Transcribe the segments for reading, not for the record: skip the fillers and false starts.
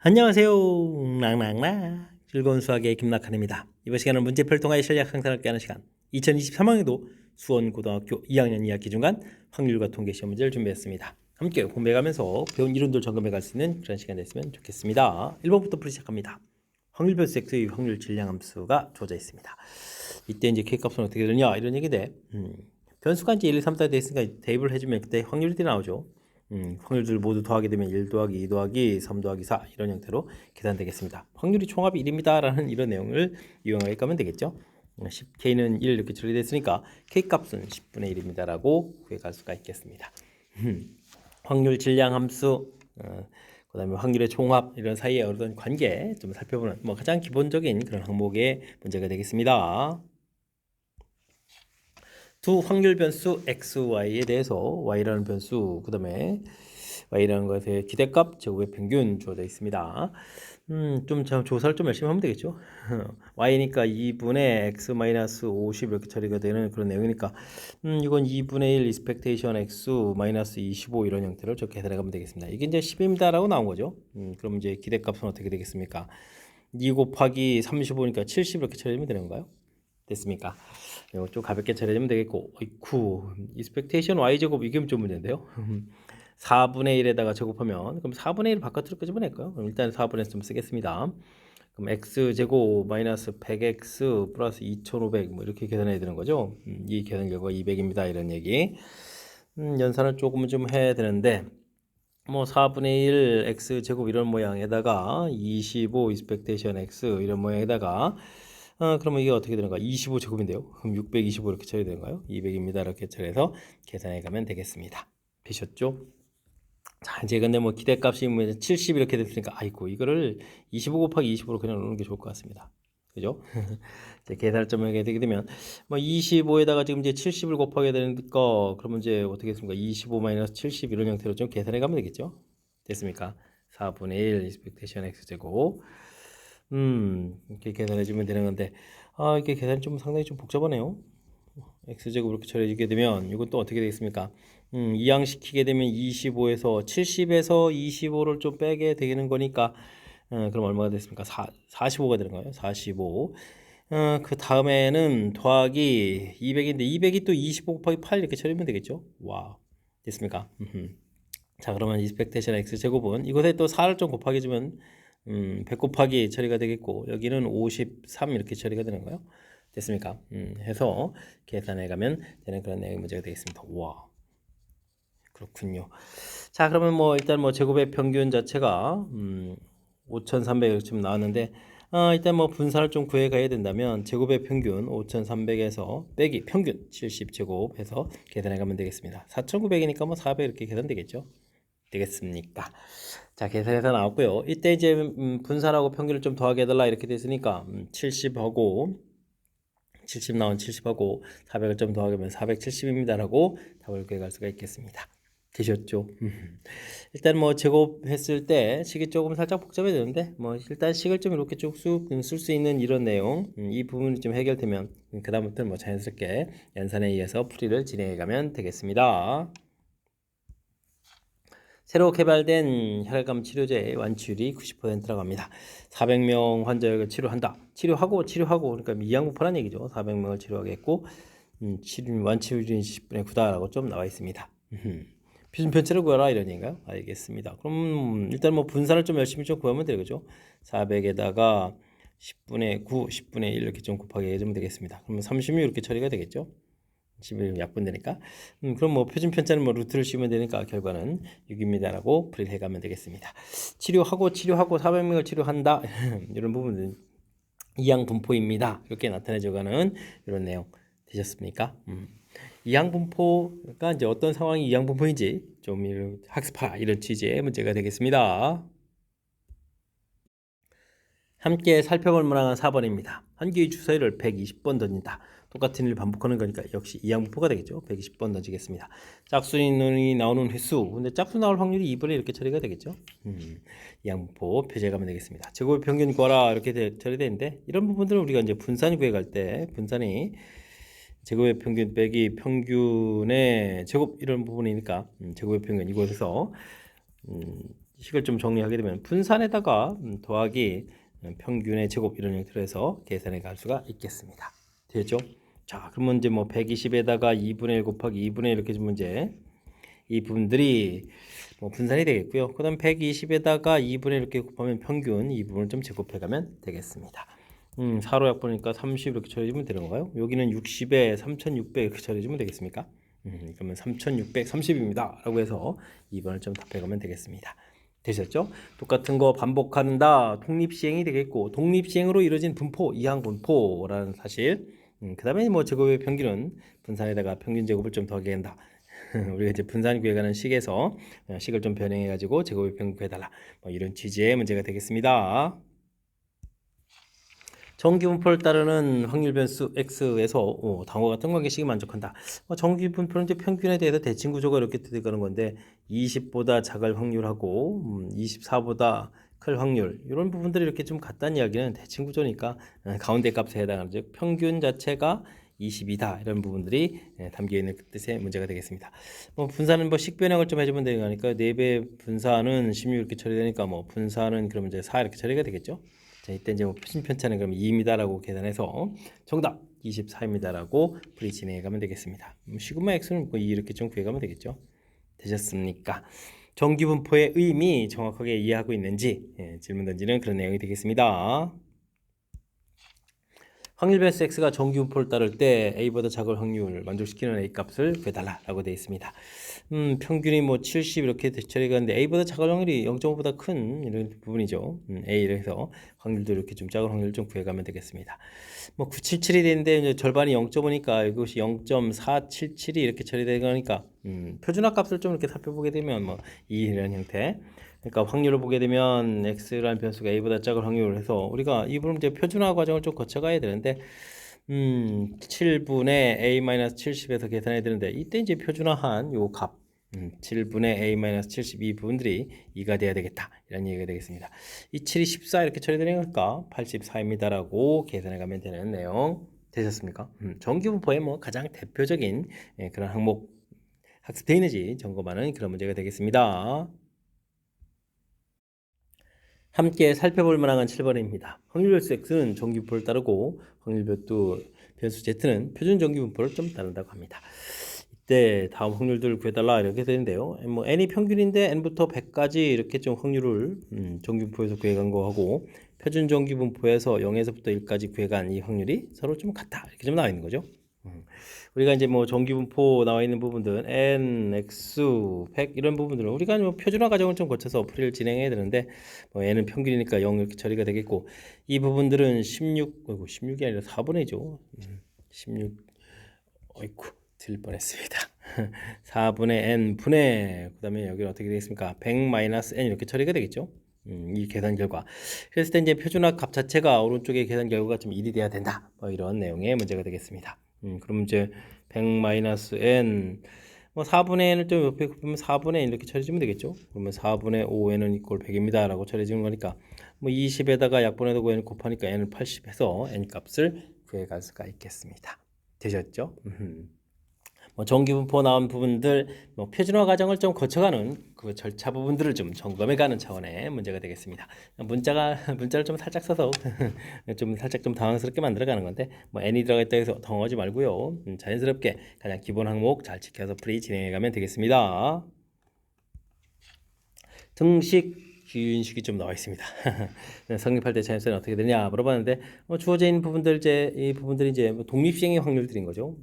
안녕하세요. 랑랑랑 즐거운 수학의 김낙한입니다. 이번 시간은 문제표를 통하여 전략 항상을 깨하는 시간 2023학년도 수원고등학교 2학년 2학기 중간 확률과 통계 시험 문제를 준비했습니다. 함께 공부해가면서 배운 이론들 점검해 갈 수 있는 그런 시간 됐으면 좋겠습니다. 1번부터 풀이 시작합니다. 확률별수 x의 확률 질량함수가 주어져 있습니다. 이때 이제 k값은 어떻게 되느냐 이런 얘기인데 변수가 이제 1, 2, 3, 4 돼 있으니까 대입을 해주면 그때 확률들이 나오죠. 확률들 모두 더하게 되면 1 더하기 2 더하기 3 더하기 4 이런 형태로 계산되겠습니다. 확률이 총합이 1입니다 라는 이런 내용을 이용하게 가면 되겠죠. 10K는 1 이렇게 처리됐으니까 K값은 10분의 1입니다 라고 구해갈 수가 있겠습니다. 확률 질량 함수 그 다음에 확률의 총합 이런 사이의 어떤 관계 좀 살펴보는 가장 기본적인 그런 항목의 문제가 되겠습니다. 두 확률 변수 x, y에 대해서 y라는 변수, 그 다음에 y라는 것의 기대값, 제곱의 평균 주어져 있습니다. 좀 조사를 좀 열심히 하면 되겠죠. y니까 2분의 x 마이너스 50 이렇게 처리가 되는 그런 내용이니까 이건 2분의 1 expectation x 마이너스 25 이런 형태로 저 계산해 가면 되겠습니다. 이게 이제 10입니다 라고 나온 거죠. 그럼 이제 기대값은 어떻게 되겠습니까? 2 곱하기 35니까 70 이렇게 처리되면 되는 건가요? 됐습니까? 이거 좀 가볍게 처리하면 되겠고, 어이쿠, expectation y제곱 이게 좀 문제인데요. 4분의 1에다가 제곱하면 그럼 4분의 1 바깥으로 끄집어낼까요? 그럼 일단 4분의 1 좀 쓰겠습니다. 그럼 x제곱 마이너스 100x 플러스 2500 뭐 이렇게 계산해야 되는 거죠. 이 계산 결과 200입니다. 이런 얘기. 연산을 조금 좀 해야 되는데 4분의 1 x제곱 이런 모양에다가 25 expectation x 이런 모양에다가 그러면 이게 어떻게 되는가? 25제곱인데요. 그럼 625 이렇게 처리 되는가요? 200입니다. 이렇게 처리해서 계산해 가면 되겠습니다. 되셨죠? 자, 이제 근데 기대값이 70 이렇게 됐으니까 아이고 이거를 25 곱하기 25로 그냥 넣는 게 좋을 것 같습니다. 그죠? 이제 계산을 좀 하게 되게 되면 25에다가 지금 이제 70을 곱하게 되니까 그러면 이제 어떻게 했습니까? 25 마이너스 70 이런 형태로 좀 계산해 가면 되겠죠? 됐습니까? 4분의 1 expectation x제곱 이렇게 계산해 주면 되는 건데 이게 계산이 좀 상당히 좀 복잡하네요. x제곱 이렇게 처리해주게 되면 이건 또 어떻게 되겠습니까? 이항시키게 되면 25에서 70에서 25를 좀 빼게 되는 거니까 그럼 얼마가 됐습니까? 45가 되는 거예요. 45. 그 다음에는 더하기 200인데 200이 또 25 곱하기 8 이렇게 처리하면 되겠죠? 와, 됐습니까? 자, 그러면 expectation x제곱은 이곳에 또 4를 좀 곱하기 주면 100 곱하기 처리가 되겠고 여기는 53 이렇게 처리가 되는 거예요. 됐습니까? 해서 계산해 가면 되는 그런 내용의 문제가 되겠습니다. 와, 그렇군요. 자, 그러면 일단 제곱의 평균 자체가 5300 이렇게 좀 나왔는데 일단 분산을 좀 구해 가야 된다면 제곱의 평균 5300에서 빼기 평균 70제곱 해서 계산해 가면 되겠습니다. 4900이니까 400 이렇게 계산되겠죠? 되겠습니까? 자, 계산해서 나왔고요. 이때 이제 분산하고 평균을 좀 더하게 해달라 이렇게 됐으니까 70하고 70 나온 70하고 400을 좀 더하면 470입니다 라고 답을 구해갈 수가 있겠습니다. 되셨죠? 일단 제곱했을 때 식이 조금 살짝 복잡해야 되는데 일단 식을 좀 이렇게 쭉 쓸 수 있는 이런 내용 이 부분이 좀 해결되면 그 다음부터는 자연스럽게 연산에 의해서 풀이를 진행해 가면 되겠습니다. 새로 개발된 혈액암 치료제의 완치율이 90%라고 합니다. 400명 환자를 치료한다. 치료하고 그러니까 미양부포란 얘기죠. 400명을 치료하겠고 완치율이 10분의 9다라고 좀 나와 있습니다. 표준 편차를 구하라 이런 얘기인가요? 알겠습니다. 그럼 일단 분산을 좀 열심히 좀 구하면 되겠죠. 400에다가 10분의 9, 10분의 1 이렇게 좀 곱하기 해주면 되겠습니다. 그러면 36 이렇게 처리가 되겠죠. 11 약분되니까 그럼 표준 편차는 루트를 씌우면 되니까 결과는 6입니다 라고 풀이를 해가면 되겠습니다. 치료하고 400명을 치료한다 이런 부분은 이항분포입니다 이렇게 나타내줘가는 이런 내용 되셨습니까? 이항분포가 이제 어떤 상황이 이항분포인지 좀 학습하라 이런 취지의 문제가 되겠습니다. 함께 살펴볼 문항은 4번입니다. 한 개의 주사위를 120번 던진다. 똑같은 일을 반복하는 거니까 역시 이항분포가 되겠죠. 120번 던지겠습니다. 짝수인이 나오는 횟수. 근데 짝수 나올 확률이 2분의 이렇게 처리가 되겠죠. 이항분포 표시해 가면 되겠습니다. 제곱의 평균 구하라 이렇게 처리되는데 이런 부분들은 우리가 이제 분산 구해갈 때 분산이 제곱의 평균 빼기 평균의 제곱 이런 부분이니까 제곱의 평균 이곳에서 식을 좀 정리하게 되면 분산에다가 더하기 평균의 제곱 이런 형태로 해서 계산해 갈 수가 있겠습니다. 되죠? 자, 그러면 이제 뭐 120에다가 2분의 1 곱하기 2분의 1 이렇게 주면 이제 이 부분들이 뭐 분산이 되겠고요. 그 다음 120에다가 2분의 1 이렇게 곱하면 평균 이 부분을 좀 제곱해 가면 되겠습니다. 4로 약보니까 30 이렇게 처리해주면 되는 건가요? 여기는 60에 3600 이렇게 처리해주면 되겠습니까? 그러면 3630입니다 라고 해서 2번을 좀 답해가면 되겠습니다. 되셨죠? 똑같은 거 반복한다. 독립시행이 되겠고 독립시행으로 이루어진 분포, 이항분포라는 사실. 그 다음에 뭐 제곱의 평균은 분산에다가 평균 제곱을 좀 더하게 한다. 우리가 이제 분산 구해가는 식에서 식을 좀 변형해 가지고 제곱의 평균 구해달라. 뭐 이런 취지의 문제가 되겠습니다. 정기분포를 따르는 확률 변수 x에서 다음과 같은 관계식이 만족한다. 정기분포는 이제 평균에 대해서 대칭 구조가 이렇게 들어가는 건데 20보다 작을 확률하고 24보다 클 확률 이런 부분들이 이렇게 좀 같다는 이야기는 대칭 구조니까 가운데 값에 해당하는 즉 평균 자체가 20이다 이런 부분들이 담겨 있는 그 뜻의 문제가 되겠습니다. 분산은 뭐 식변형을 좀 해주면 되니까 4배 분산은 16 이렇게 처리되니까 뭐 분산은 그러면 이제 4 이렇게 처리가 되겠죠. 자, 이때 이제 뭐 표준 편차는 그럼 2입니다라고 계산해서 정답 24입니다라고 풀이 진행해 가면 되겠습니다. 시그마 x는 뭐 2 이렇게 좀 구해 가면 되겠죠. 되셨습니까? 정기분포의 의미 정확하게 이해하고 있는지 질문 던지는 그런 내용이 되겠습니다. 확률 변수 x가 정기분포를 따를 때 a보다 작을 확률 만족시키는 a 값을 구해달라라고 되어 있습니다. 평균이 뭐 70 이렇게 처리가 하는데 a보다 작을 확률이 0.5보다 큰 이런 부분이죠. a 이래서 확률도 이렇게 좀 작은 확률을 좀 구해가면 되겠습니다. 뭐 977이 되는데 이제 절반이 0.5니까 이것이 0.477이 이렇게 처리되니까 표준화 값을 좀 이렇게 살펴보게 되면 뭐 이런 형태. 그러니까 확률을 보게 되면 x라는 변수가 a보다 작을 확률을 해서 우리가 이 부분 이제 표준화 과정을 좀 거쳐가야 되는데 7분의 a-70에서 계산해야 되는데 이때 이제 표준화한 요 값 7분의 a-72 부분들이 2가 돼야 되겠다 이런 얘기가 되겠습니다. 이 7이 14 이렇게 처리되니까 84입니다라고 계산해 가면 되는 내용 되셨습니까? 정기분포의 뭐 가장 대표적인 그런 항목 학습되어 있는지 점검하는 그런 문제가 되겠습니다. 함께 살펴볼 만한 7번입니다. 확률 변수 x는 정기분포를 따르고 확률 변수 z는 표준 정기분포를 좀 따른다고 합니다. 이때 다음 확률들을 구해달라 이렇게 되는데요. 뭐 n이 평균인데 n부터 100까지 이렇게 좀 확률을 정기분포에서 구해간 거하고 표준 정기분포에서 0에서부터 1까지 구해간 이 확률이 서로 좀 같다 이렇게 좀 나와 있는 거죠. 우리가 이제 뭐 정기분포 나와 있는 부분들 n, x, 100 이런 부분들은 우리가 뭐 표준화 과정을 좀 거쳐서 풀이를 진행해야 되는데 뭐 n은 평균이니까 0 이렇게 처리가 되겠고 이 부분들은 16이 아니라 4분의죠. 16 어이쿠 틀릴 뻔했습니다. 4분의 n 분의 그다음에 여기는 어떻게 되겠습니까? 100-n 이렇게 처리가 되겠죠. 이 계산 결과. 그랬을 때 이제 표준화 값 자체가 오른쪽에 계산 결과가 좀 1이 돼야 된다. 뭐 이런 내용의 문제가 되겠습니다. 그럼 이제 100-n 뭐 4분의 n을 좀 옆에 보면 4분의 n 이렇게 처리해주면 되겠죠. 그러면 4분의 5n은 이꼴 100입니다 라고 처리해주는 거니까 뭐 20에다가 약분에다가 n 곱하니까 n을 80 해서 n 값을 구해갈 수가 있겠습니다. 되셨죠? 뭐 정기분포 나온 부분들 뭐 표준화 과정을 좀 거쳐가는 그 절차 부분들을 좀 점검해가는 차원의 문제가 되겠습니다. 문자를 좀 살짝 써서 좀 살짝 좀 당황스럽게 만들어가는 건데 뭐 n이 들어가 있다 해서 당황하지 말고요. 자연스럽게 가장 기본 항목 잘 지켜서 풀이 진행해가면 되겠습니다. 등식 기윤식이 좀 나와 있습니다. 성립할 때 자연수는 어떻게 되냐 물어봤는데 주어져 있는 부분들 이 부분들이 이제 뭐 독립시행의 확률들인 거죠.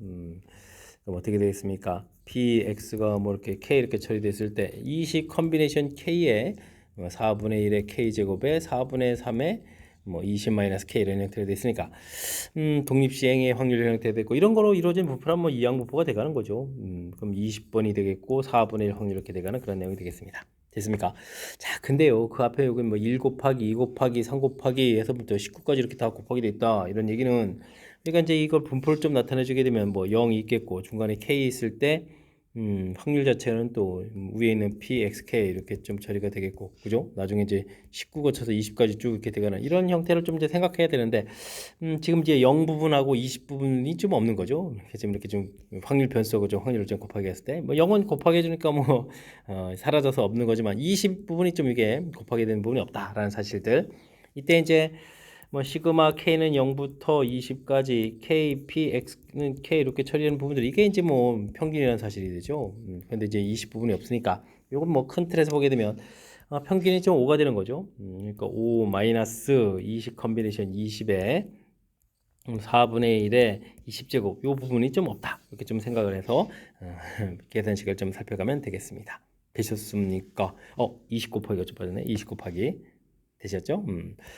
그럼 어떻게 되겠습니까? px가 뭐 이렇게 k 이렇게 처리됐을 때 이 식 컨비네이션 k에 4분의 1의 k 제곱에 4분의 3의 뭐 20-k 이런 형태가 됐으니까 독립시행의 확률 형태가 됐고 이런 거로 이루어진 분포란 뭐 이항분포가 돼가는 거죠. 그럼 20번이 되겠고 4분의 1 확률 이렇게 돼가는 그런 내용이 되겠습니다. 됐습니까? 자, 근데요, 그 앞에 여기 뭐 1 곱하기 2 곱하기 3 곱하기 해서부터 19까지 이렇게 다 곱하기 돼 있다 이런 얘기는 그러니까 이제 이걸 분포를 좀 나타내 주게 되면 뭐 0이 있겠고 중간에 k 있을 때 확률 자체는 또 위에 있는 p, x, k 이렇게 좀 처리가 되겠고, 그죠? 나중에 이제 19 거쳐서 20까지 쭉 이렇게 되거나 이런 형태를 좀 이제 생각해야 되는데, 지금 이제 0 부분하고 20 부분이 좀 없는 거죠. 그래서 지금 이렇게 좀 확률 변수하고 좀 확률을 좀 곱하기 했을 때, 뭐 0은 곱하기 해주니까 뭐 사라져서 없는 거지만 20 부분이 좀 이게 곱하기 되는 부분이 없다라는 사실들. 이때 이제 뭐 시그마 k는 0부터 20까지 k, p, x는 k 이렇게 처리하는 부분들 이게 이제 뭐 평균이라는 사실이 되죠. 근데 이제 20 부분이 없으니까 요건 뭐 큰 틀에서 보게 되면 평균이 좀 5가 되는 거죠. 그러니까 5 마이너스 20 컨비네이션 20에 4분의 1에 20제곱 요 부분이 좀 없다 이렇게 좀 생각을 해서 계산식을 좀 살펴가면 되겠습니다. 되셨습니까? 20 곱하기가 좀 빠졌네. 20 곱하기 되셨죠?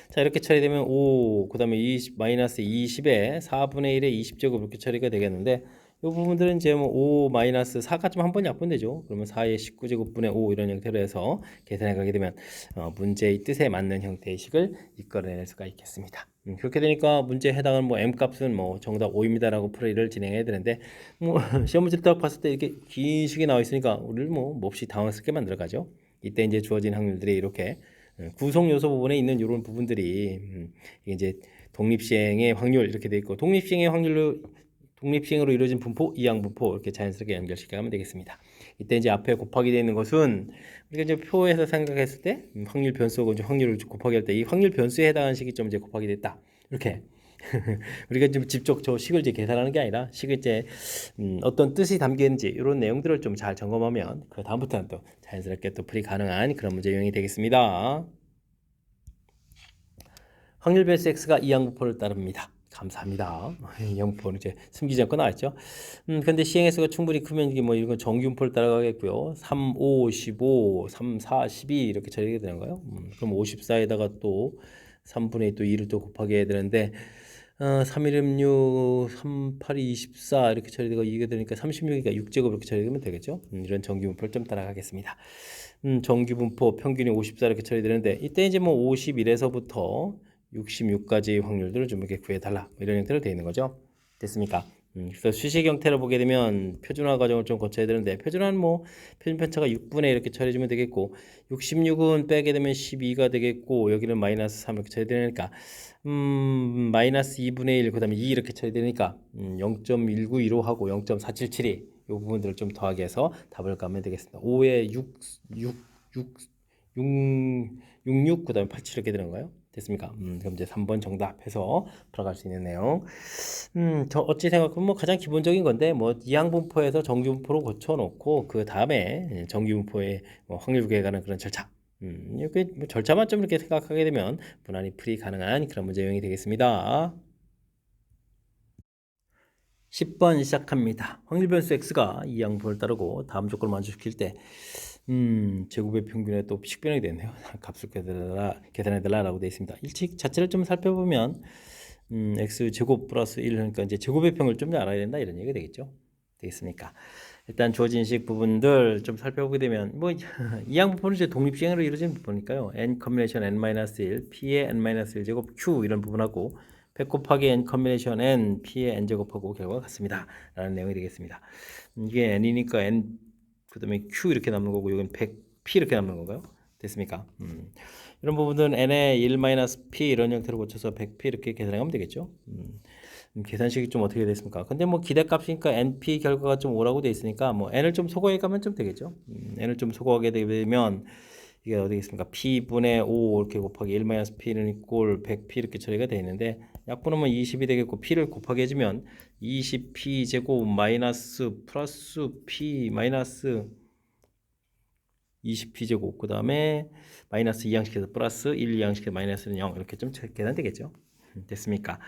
자, 이렇게 처리되면 5, 그 다음에 20, 마이너스 20에 4분의 1에 20제곱 이렇게 처리가 되겠는데, 이 부분들은 이제 뭐 5 마이너스 4가 좀 한 번이 약분되죠. 그러면 4의 19제곱분의 5 이런 형태로 해서 계산해 가게 되면 문제의 뜻에 맞는 형태의 식을 이끌어낼 수가 있겠습니다. 그렇게 되니까 문제에 해당하는 뭐 m 값은 뭐 정답 5입니다라고 풀이를 진행해야 되는데, 뭐 시험 문제를 딱 봤을 때 이렇게 긴 식이 나와 있으니까 우리를 뭐 몹시 당황스럽게 만들어가죠. 이때 이제 주어진 확률들이 이렇게 구성 요소 부분에 있는 이런 부분들이 이게 이제 독립시행의 확률 이렇게 돼 있고 독립시행으로 이루어진 분포, 이항분포 이렇게 자연스럽게 연결시켜가면 되겠습니다. 이때 이제 앞에 곱하기 되어 있는 것은 우리가 이제 표에서 생각했을 때 확률 변수하고 이제 확률을 곱하기 할 때 이 확률 변수에 해당하는 식이 좀 이제 곱하기 됐다. 이렇게 우리가 좀 직접 저 식을 이제 계산하는 게 아니라 식을 이제 어떤 뜻이 담겨 있는지 이런 내용들을 좀 잘 점검하면 그 다음부터는 또 자연스럽게 또 풀이 가능한 그런 문제 유형이 되겠습니다. 확률 변수 x가 이항분포를 따릅니다. 감사합니다. 이항분포는 이제 숨기지 않고 나왔죠. 근데 시행횟수가 충분히 크면 이게 뭐 이런 건 정규분포를 따라가겠고요. 3, 5, 15, 3, 4, 12 이렇게 처리가 되는 거예요. 그럼 54에다가 또 3분의 또 2를 또 곱하기 해야 되는데 3, 1, 6, 3, 8, 24 이렇게 처리되고 이게 되니까 36이니까 6제곱 이렇게 처리되면 되겠죠. 이런 정규분포를 좀 따라가겠습니다. 정규분포 평균이 54 이렇게 처리되는데 이때 이제 뭐 51에서부터 66까지 확률들을 좀 이렇게 구해달라 이런 형태로 되어 있는 거죠. 됐습니까? 그래서 수식 형태를 보게 되면 표준화 과정을 좀 거쳐야 되는데 표준화는 뭐 표준 편차가 6분의 이렇게 처리해주면 되겠고 66은 빼게 되면 12가 되겠고 여기는 마이너스 3 이렇게 처리되니까 마이너스 2분의 1 그 다음에 2 이렇게 처리되니까 0.1915하고 0.477이 이 부분들을 좀 더하기 해서 답을 가면 되겠습니다. 5에 66 그 다음에 87 이렇게 되는 거예요. 됐습니까? 그럼 이제 3번 정답 해서 풀어갈 수 있는 내용. 저 어찌 생각하면 뭐 가장 기본적인 건데 뭐 이항분포에서 정규분포로 고쳐놓고 그 다음에 정규분포의 뭐 확률 구해가는 그런 절차. 이렇게 뭐 절차만 좀 이렇게 생각하게 되면 무난히 풀이 가능한 그런 문제 유형이 되겠습니다. 10번 시작합니다. 확률 변수 x가 이항분포를 따르고 다음 조건을 만족시킬 때 제곱의 평균에 또 식변형이 되네요. 값을 계산해달라라고 되어 있습니다. 일칙 자체를 좀 살펴보면 x 제곱 플러스 1 그러니까 이제 제곱의 평을 좀 알아야 된다 이런 얘기가 되겠죠. 되겠습니까? 일단 주어진 식 부분들 좀 살펴보게 되면 뭐 이항분포는 이제 독립시행으로 이루어진 부분이니까요. n 컨비네이션 n-1 p의 n-1 제곱 q 이런 부분하고 100 곱하기 n 컨비네이션 n p의 n 제곱하고 결과가 같습니다. 라는 내용이 되겠습니다. 이게 n이니까 n 그 다음에 q 이렇게 남는 거고 여기는 100p 이렇게 남는 건가요? 됐습니까? 이런 부분들은 n의 1-p 이런 형태로 고쳐서 100p 이렇게 계산하면 되겠죠. 계산식이 좀 어떻게 됐습니까? 근데 뭐 기대값이니까 np 결과가 좀 오라고 돼 있으니까 뭐 n을 좀 소거해 가면 좀 되겠죠. n을 좀 소거하게 되면 이게 어디 있습니까? p분의 5 이렇게 곱하기 1-p는 이꼴 100p 이렇게 처리가 되어 있는데 약분하면 20이 되겠고 p를 곱하기 해주면 20p 제곱 마이너스 플러스 p 마이너스 20p 제곱 그 다음에 마이너스 2항식해서 플러스 1, 2항식해서 마이너스는 0 이렇게 좀 계산되겠죠. 됐습니까?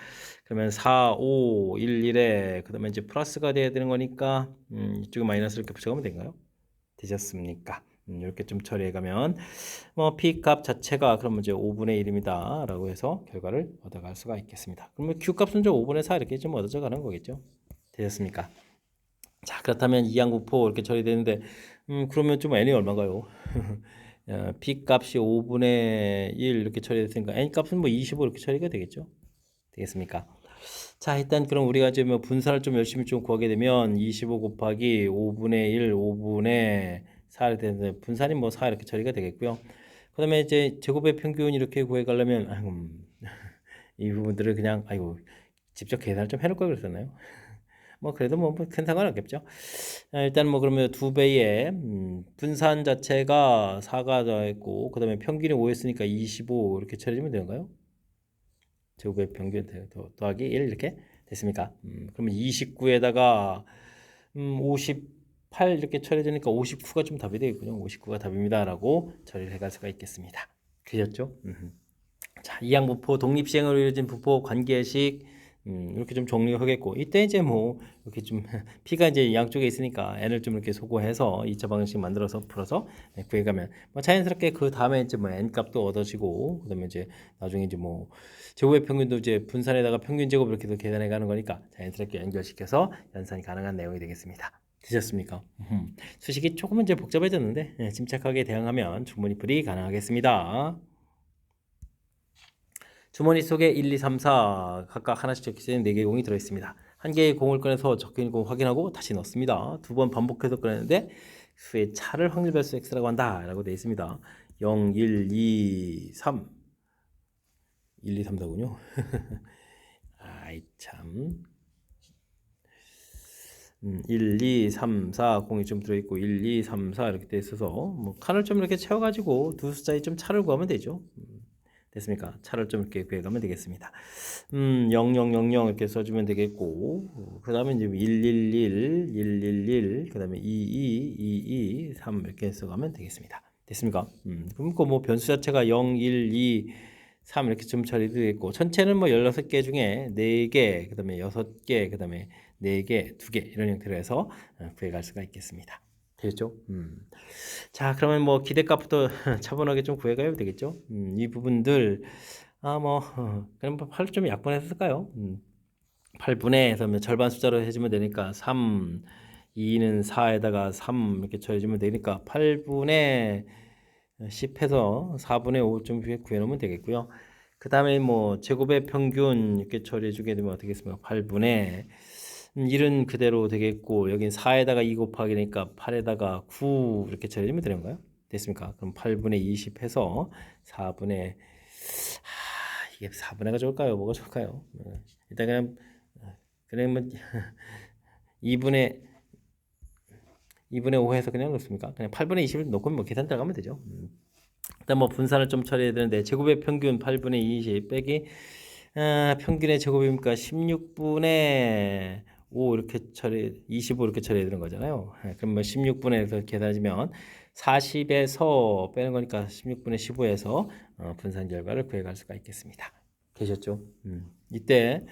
그러면 4, 5, 1, 1에 그 다음에 이제 플러스가 돼야 되는 거니까 이쪽에 마이너스 이렇게 붙여가면 된가요? 되셨습니까? 이렇게 좀 처리해가면 뭐 p 값 자체가 그러면 이제 5분의 1입니다 라고 해서 결과를 얻어갈 수가 있겠습니다. 그러면 q 값은 이제 5분의 4 이렇게 좀 얻어져 가는 거겠죠. 되셨습니까? 자, 그렇다면 이항분포 이렇게 처리되는데 그러면 좀 n이 얼마인가요? p 값이 5분의 1 이렇게 처리됐으니까 n 값은 뭐 25 이렇게 처리가 되겠죠. 되겠습니까? 자, 일단 그럼 우리가 이제 뭐 분산을 좀 열심히 좀 구하게 되면 25 곱하기 5분의 1, 5분의 4를 되는데 분산이 뭐 4 이렇게 처리가 되겠고요. 그다음에 이제 제곱의 평균 이렇게 구해 가려면 이 부분들을 그냥 아이고 직접 계산을 좀 해놓을 걸 그랬었나요? 뭐 그래도 뭐 큰 상관없겠죠. 일단 뭐 그러면 두 배의 분산 자체가 4가 더했고 그다음에 평균이 5였으니까 25 이렇게 처리하면 되는가요? 제곱의 평균 더하기 1 이렇게 됐습니까? 그러면 29에다가 58 이렇게 처리되니까 59가 좀 답이 되겠군요. 59가 답입니다라고 처리를 해갈 수가 있겠습니다. 되셨죠? 자, 이항부포 독립시행으로 이루어진 부포 관계식 이렇게 좀 정리하겠고 이때 이제 뭐 이렇게 좀 p가 이제 양쪽에 있으니까 n을 좀 이렇게 소거해서 2차 방정식 만들어서 풀어서 구해가면 뭐 자연스럽게 그 다음에 이제 뭐 n 값도 얻어지고 그다음에 이제 나중에 이제 뭐 제곱의 평균도 이제 분산에다가 평균 제곱 이렇게 도 계산해 가는 거니까 자연스럽게 연결시켜서 연산이 가능한 내용이 되겠습니다. 되셨습니까? 수식이 조금은 이제 복잡해졌는데 침착하게 대응하면 충분히 풀이 가능하겠습니다. 주머니 속에 1, 2, 3, 4 각각 하나씩 적혀있는 4개의 공이 들어있습니다. 한 개의 공을 꺼내서 적혀있는 공 확인하고 다시 넣습니다. 두 번 반복해서 꺼내는데 수의 차를 확률 배수 x라고 한다 라고 되어 있습니다. 0, 1, 2, 3 1, 2, 3다군요. 아이 참 1, 2, 3, 4 공이 좀 들어있고 1, 2, 3, 4 이렇게 되어 있어서 뭐 칸을 좀 이렇게 채워가지고 두 숫자에 좀 차를 구하면 되죠. 됐습니까? 차를 좀 이렇게 구해가면 되겠습니다. 0000 이렇게 써주면 되겠고, 그 다음에 이제 111, 111, 그 다음에 22, 22, 3 이렇게 써가면 되겠습니다. 됐습니까? 그럼 그 뭐 변수 자체가 0, 1, 2, 3 이렇게 점 처리도 되겠고, 전체는 뭐 16개 중에 4개, 그 다음에 6개, 그 다음에 4개, 2개 이런 형태로 해서 구해갈 수가 있겠습니다. 되겠죠? 자, 그러면 뭐 기대값부터 차분하게 좀 구해가야 되겠죠? 이 부분들 그럼 8을 좀 약분해서 쓸까요? 8분의 해서 절반 숫자로 해주면 되니까 3, 2는 4에다가 3 이렇게 쳐주면 되니까 8분의 10 해서 4분의 5 좀 구해놓으면 되겠고요. 그 다음에 뭐 제곱의 평균 이렇게 처리해주게 되면 어떻게 겠습니까? 8분의 1은 그대로 되겠고 여긴 4에다가 2 곱하기니까 8에다가 9 이렇게 처리하면 되는 거예요. 됐습니까? 그럼 8분의 20 해서 4분의 이게 4분의가 좋을까요? 뭐가 좋을까요? 일단 그냥 2분의 5 해서 그냥 넣습니까? 그냥 8분의 20을 놓고 뭐 계산 들어가면 되죠. 일단 뭐 분산을 좀 처리해야 되는데 제곱의 평균 8분의 20 빼기 평균의 제곱이니까 16분의 5 이렇게 25 이렇게 처리해야 되는 거잖아요. 그럼 뭐 16분에서 계산하면 40에서 빼는 거니까 16분의 15에서 분산 결과를 구해갈 수가 있겠습니다. 되셨죠? 이때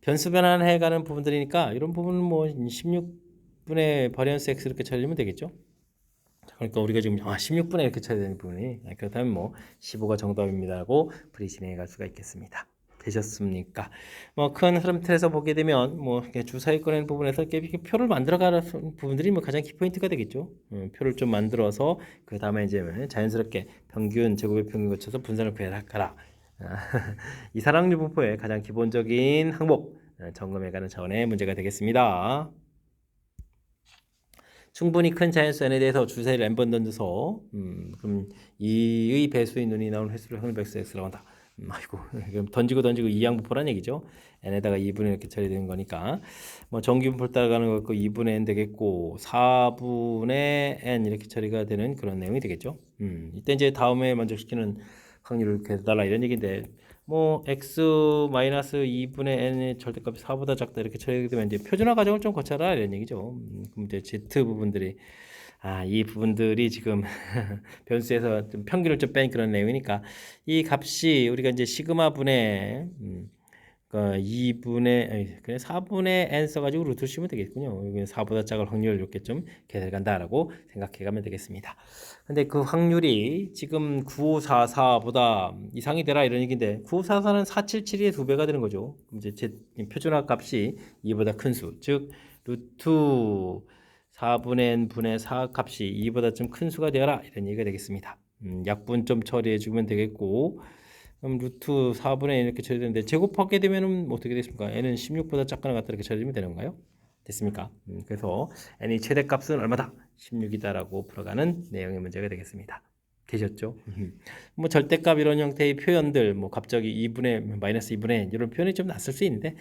변수 변환해가는 부분들이니까 이런 부분은 뭐 16분의 바리언스 x 이렇게 처리하면 되겠죠? 그러니까 우리가 지금 16분에 이렇게 쳐야 되는 부분이 그렇다면 뭐 15가 정답입니다라고 풀이 진행해 갈 수가 있겠습니다. 되셨습니까? 뭐 큰 흐름 틀에서 보게 되면 뭐 주사위 꺼내는 부분에서 이렇게 표를 만들어가는 부분들이 뭐 가장 키포인트가 되겠죠. 표를 좀 만들어서 그 다음에 이제 자연스럽게 평균 제곱의 평균 거쳐서 분산을 구해가라. 이산확률 분포의 가장 기본적인 항목 점검해가는 차원의 문제가 되겠습니다. 충분히 큰 자연수 n에 대해서 주사위를 n번 던져서 그럼 2의 배수의 눈이 나오는 횟수를 확률 배수 x라고 한다. 아이고 그럼 던지고 2양분포란 얘기죠. n에다가 2분의 이렇게 처리되는 거니까 뭐 정기분포를 따라가는 거고 2분의 n 되겠고 4분의 n 이렇게 처리가 되는 그런 내용이 되겠죠. 이때 이제 다음에 만족시키는 확률을 구해달라 이런 얘기인데 뭐 x 마이너스 2분의 n의 절대값이 4보다 작다 이렇게 처리하게 되면 이제 표준화 과정을 좀 거쳐라 이런 얘기죠. 그럼 이제 z 부분들이 이 부분들이 지금 변수에서 좀 평균을 좀 뺀 그런 내용이니까 이 값이 우리가 이제 시그마 분의 2분의 그냥 4분의 n 써가지고 루트 씌우면 되겠군요. 여기는 4보다 작을 확률 이렇게 좀 계산해 간다라고 생각해 가면 되겠습니다. 근데 그 확률이 지금 9544보다 이상이 되라 이런 얘기인데 9544는 477의 2배가 되는 거죠. 이제 제 표준화 값이 2보다 큰 수, 즉 루트 4분의 n 분의 4 값이 2보다 좀 큰 수가 되어라 이런 얘기가 되겠습니다. 약분 좀 처리해 주면 되겠고 그럼 루트 4분의 1 이렇게 처리되는데 제곱하게 되면은 뭐 어떻게 되겠습니까? n은 16보다 작거나 같다 이렇게 처리되면 되는 건가요? 됐습니까? 그래서 n의 최대값은 얼마다? 16이다라고 풀어가는 내용의 문제가 되겠습니다. 되셨죠? 뭐 절대값 이런 형태의 표현들, 뭐 갑자기 2분의 마이너스 2분의 이런 표현이 좀 낯설 수 있는데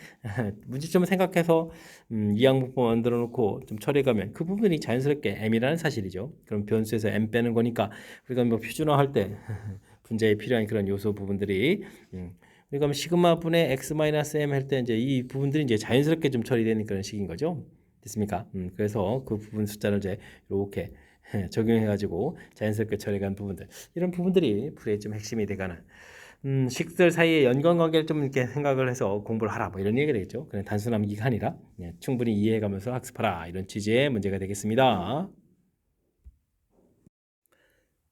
문제점을 생각해서 이항분법 만들어 놓고 좀 처리해가면 그 부분이 자연스럽게 m이라는 사실이죠. 그럼 변수에서 m 빼는 거니까 우리가 뭐 표준화할 때 분자에 필요한 그런 요소 부분들이 그러니까 시그마 분의 x 마이너스 m 할 때 이제 이 부분들이 이제 자연스럽게 좀 처리되는 그런 식인 거죠. 됐습니까? 그래서 그 부분 숫자를 이제 이렇게 적용해가지고 자연스럽게 처리한 부분들 이런 부분들이 풀이의 좀 핵심이 되가는 식들 사이의 연관관계를 좀 이렇게 생각을 해서 공부를 하라 뭐 이런 얘기가 되겠죠. 그냥 단순 암기가 아니라 충분히 이해해가면서 학습하라 이런 취지의 문제가 되겠습니다.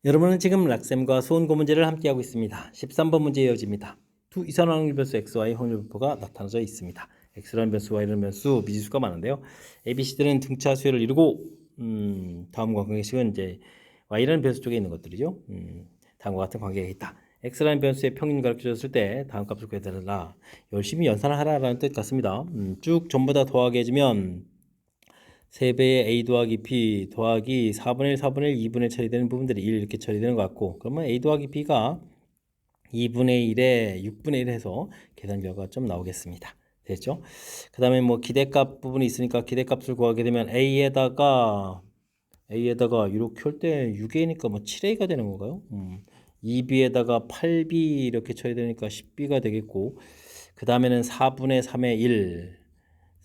여러분은 지금 락셈과 수원고 문제를 함께하고 있습니다. 13번 문제 이어집니다. 두 이산 확률 변수 xy 확률분포가 나타나져 있습니다. x라는 변수, y라는 변수, 미지수가 많은데요. a, b, c들은 등차 수열을 이루고 다음과 관계식은 이제 y라는 변수 쪽에 있는 것들이죠. 다음과 같은 관계가 있다. x라는 변수의 평균 가르쳐줬을 때 다음 값을 구해달라. 열심히 연산을 하라라는 뜻 같습니다. 쭉 전부 다 더하게 해주면 3배의 a 더하기 b 더하기 4분의 1, 4분의 1, 2분의 1 처리되는 부분들이 1 이렇게 처리되는 것 같고 그러면 a 더하기 b가 2분의 1에 6분의 1 해서 계산 결과가 좀 나오겠습니다. 됐죠? 그 다음에 뭐 기대값 부분이 있으니까 기대값을 구하게 되면 A에다가 이렇게 할 때 6A니까 뭐 7A가 되는 건가요? 2B에다가 8B 이렇게 쳐야 되니까 10B가 되겠고 그 다음에는 4분의 3의 1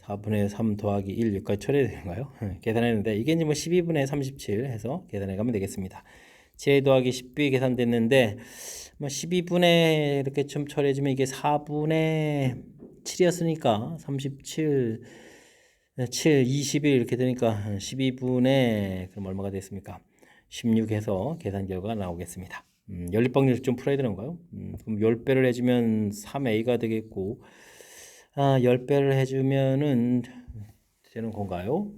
4분의 3 더하기 1 여기까지 처리해야 되는가요? 계산했는데 이게 이제 뭐 12분의 37 해서 계산해 가면 되겠습니다. 7A 더하기 10B 계산됐는데 뭐 12분의 이렇게 좀 처리해주면 이게 4분의 7이었으니까 37 7, 21 이렇게 되니까 12분의 그럼 얼마가 됐습니까? 16 해서 계산 결과가 나오겠습니다. 연립방정식 좀 풀어야 되는 건가요? 그럼 10배를 해주면 3a가 되겠고 10배를 해주면은 되는 건가요?